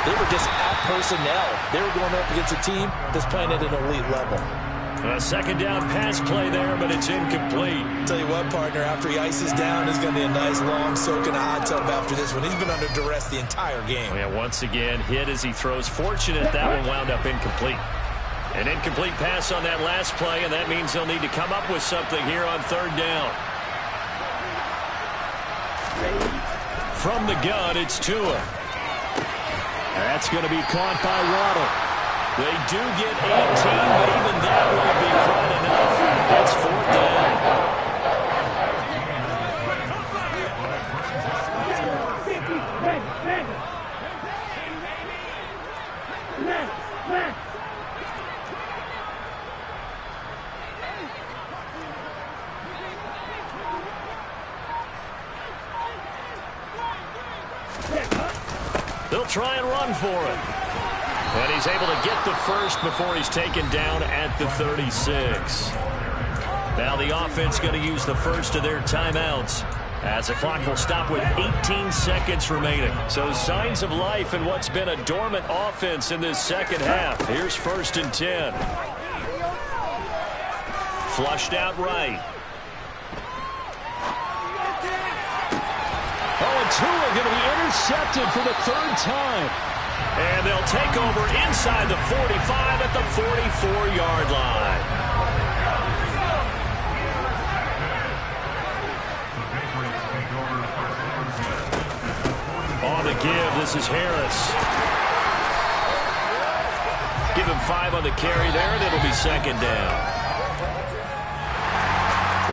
they were just out personnel. They were going up against a team that's playing at an elite level. A 2nd down pass play there, but it's incomplete. Tell you what, partner, after he ices down, he's going to be a nice long soak in a hot tub after this one. He's been under duress the entire game. Yeah, once again, hit as he throws. Fortunate that one wound up incomplete. An incomplete pass on that last play, and that means they'll need to come up with something here on third down. From the gun, it's Tua. That's going to be caught by Waddle. They do get 18, but even that won't be quite enough. It's fourth down. They'll try and run for it. And he's able to get the first before he's taken down at the 36. Now the offense going to use the first of their timeouts as the clock will stop with 18 seconds remaining. So signs of life in what's been a dormant offense in this second half. Here's 1st and 10. Flushed out right. Oh, and Tua going to be intercepted for the 3rd time. And they'll take over inside the 45 at the 44-yard line. On the give, this is Harris. Give him 5 on the carry there, and it'll be 2nd down.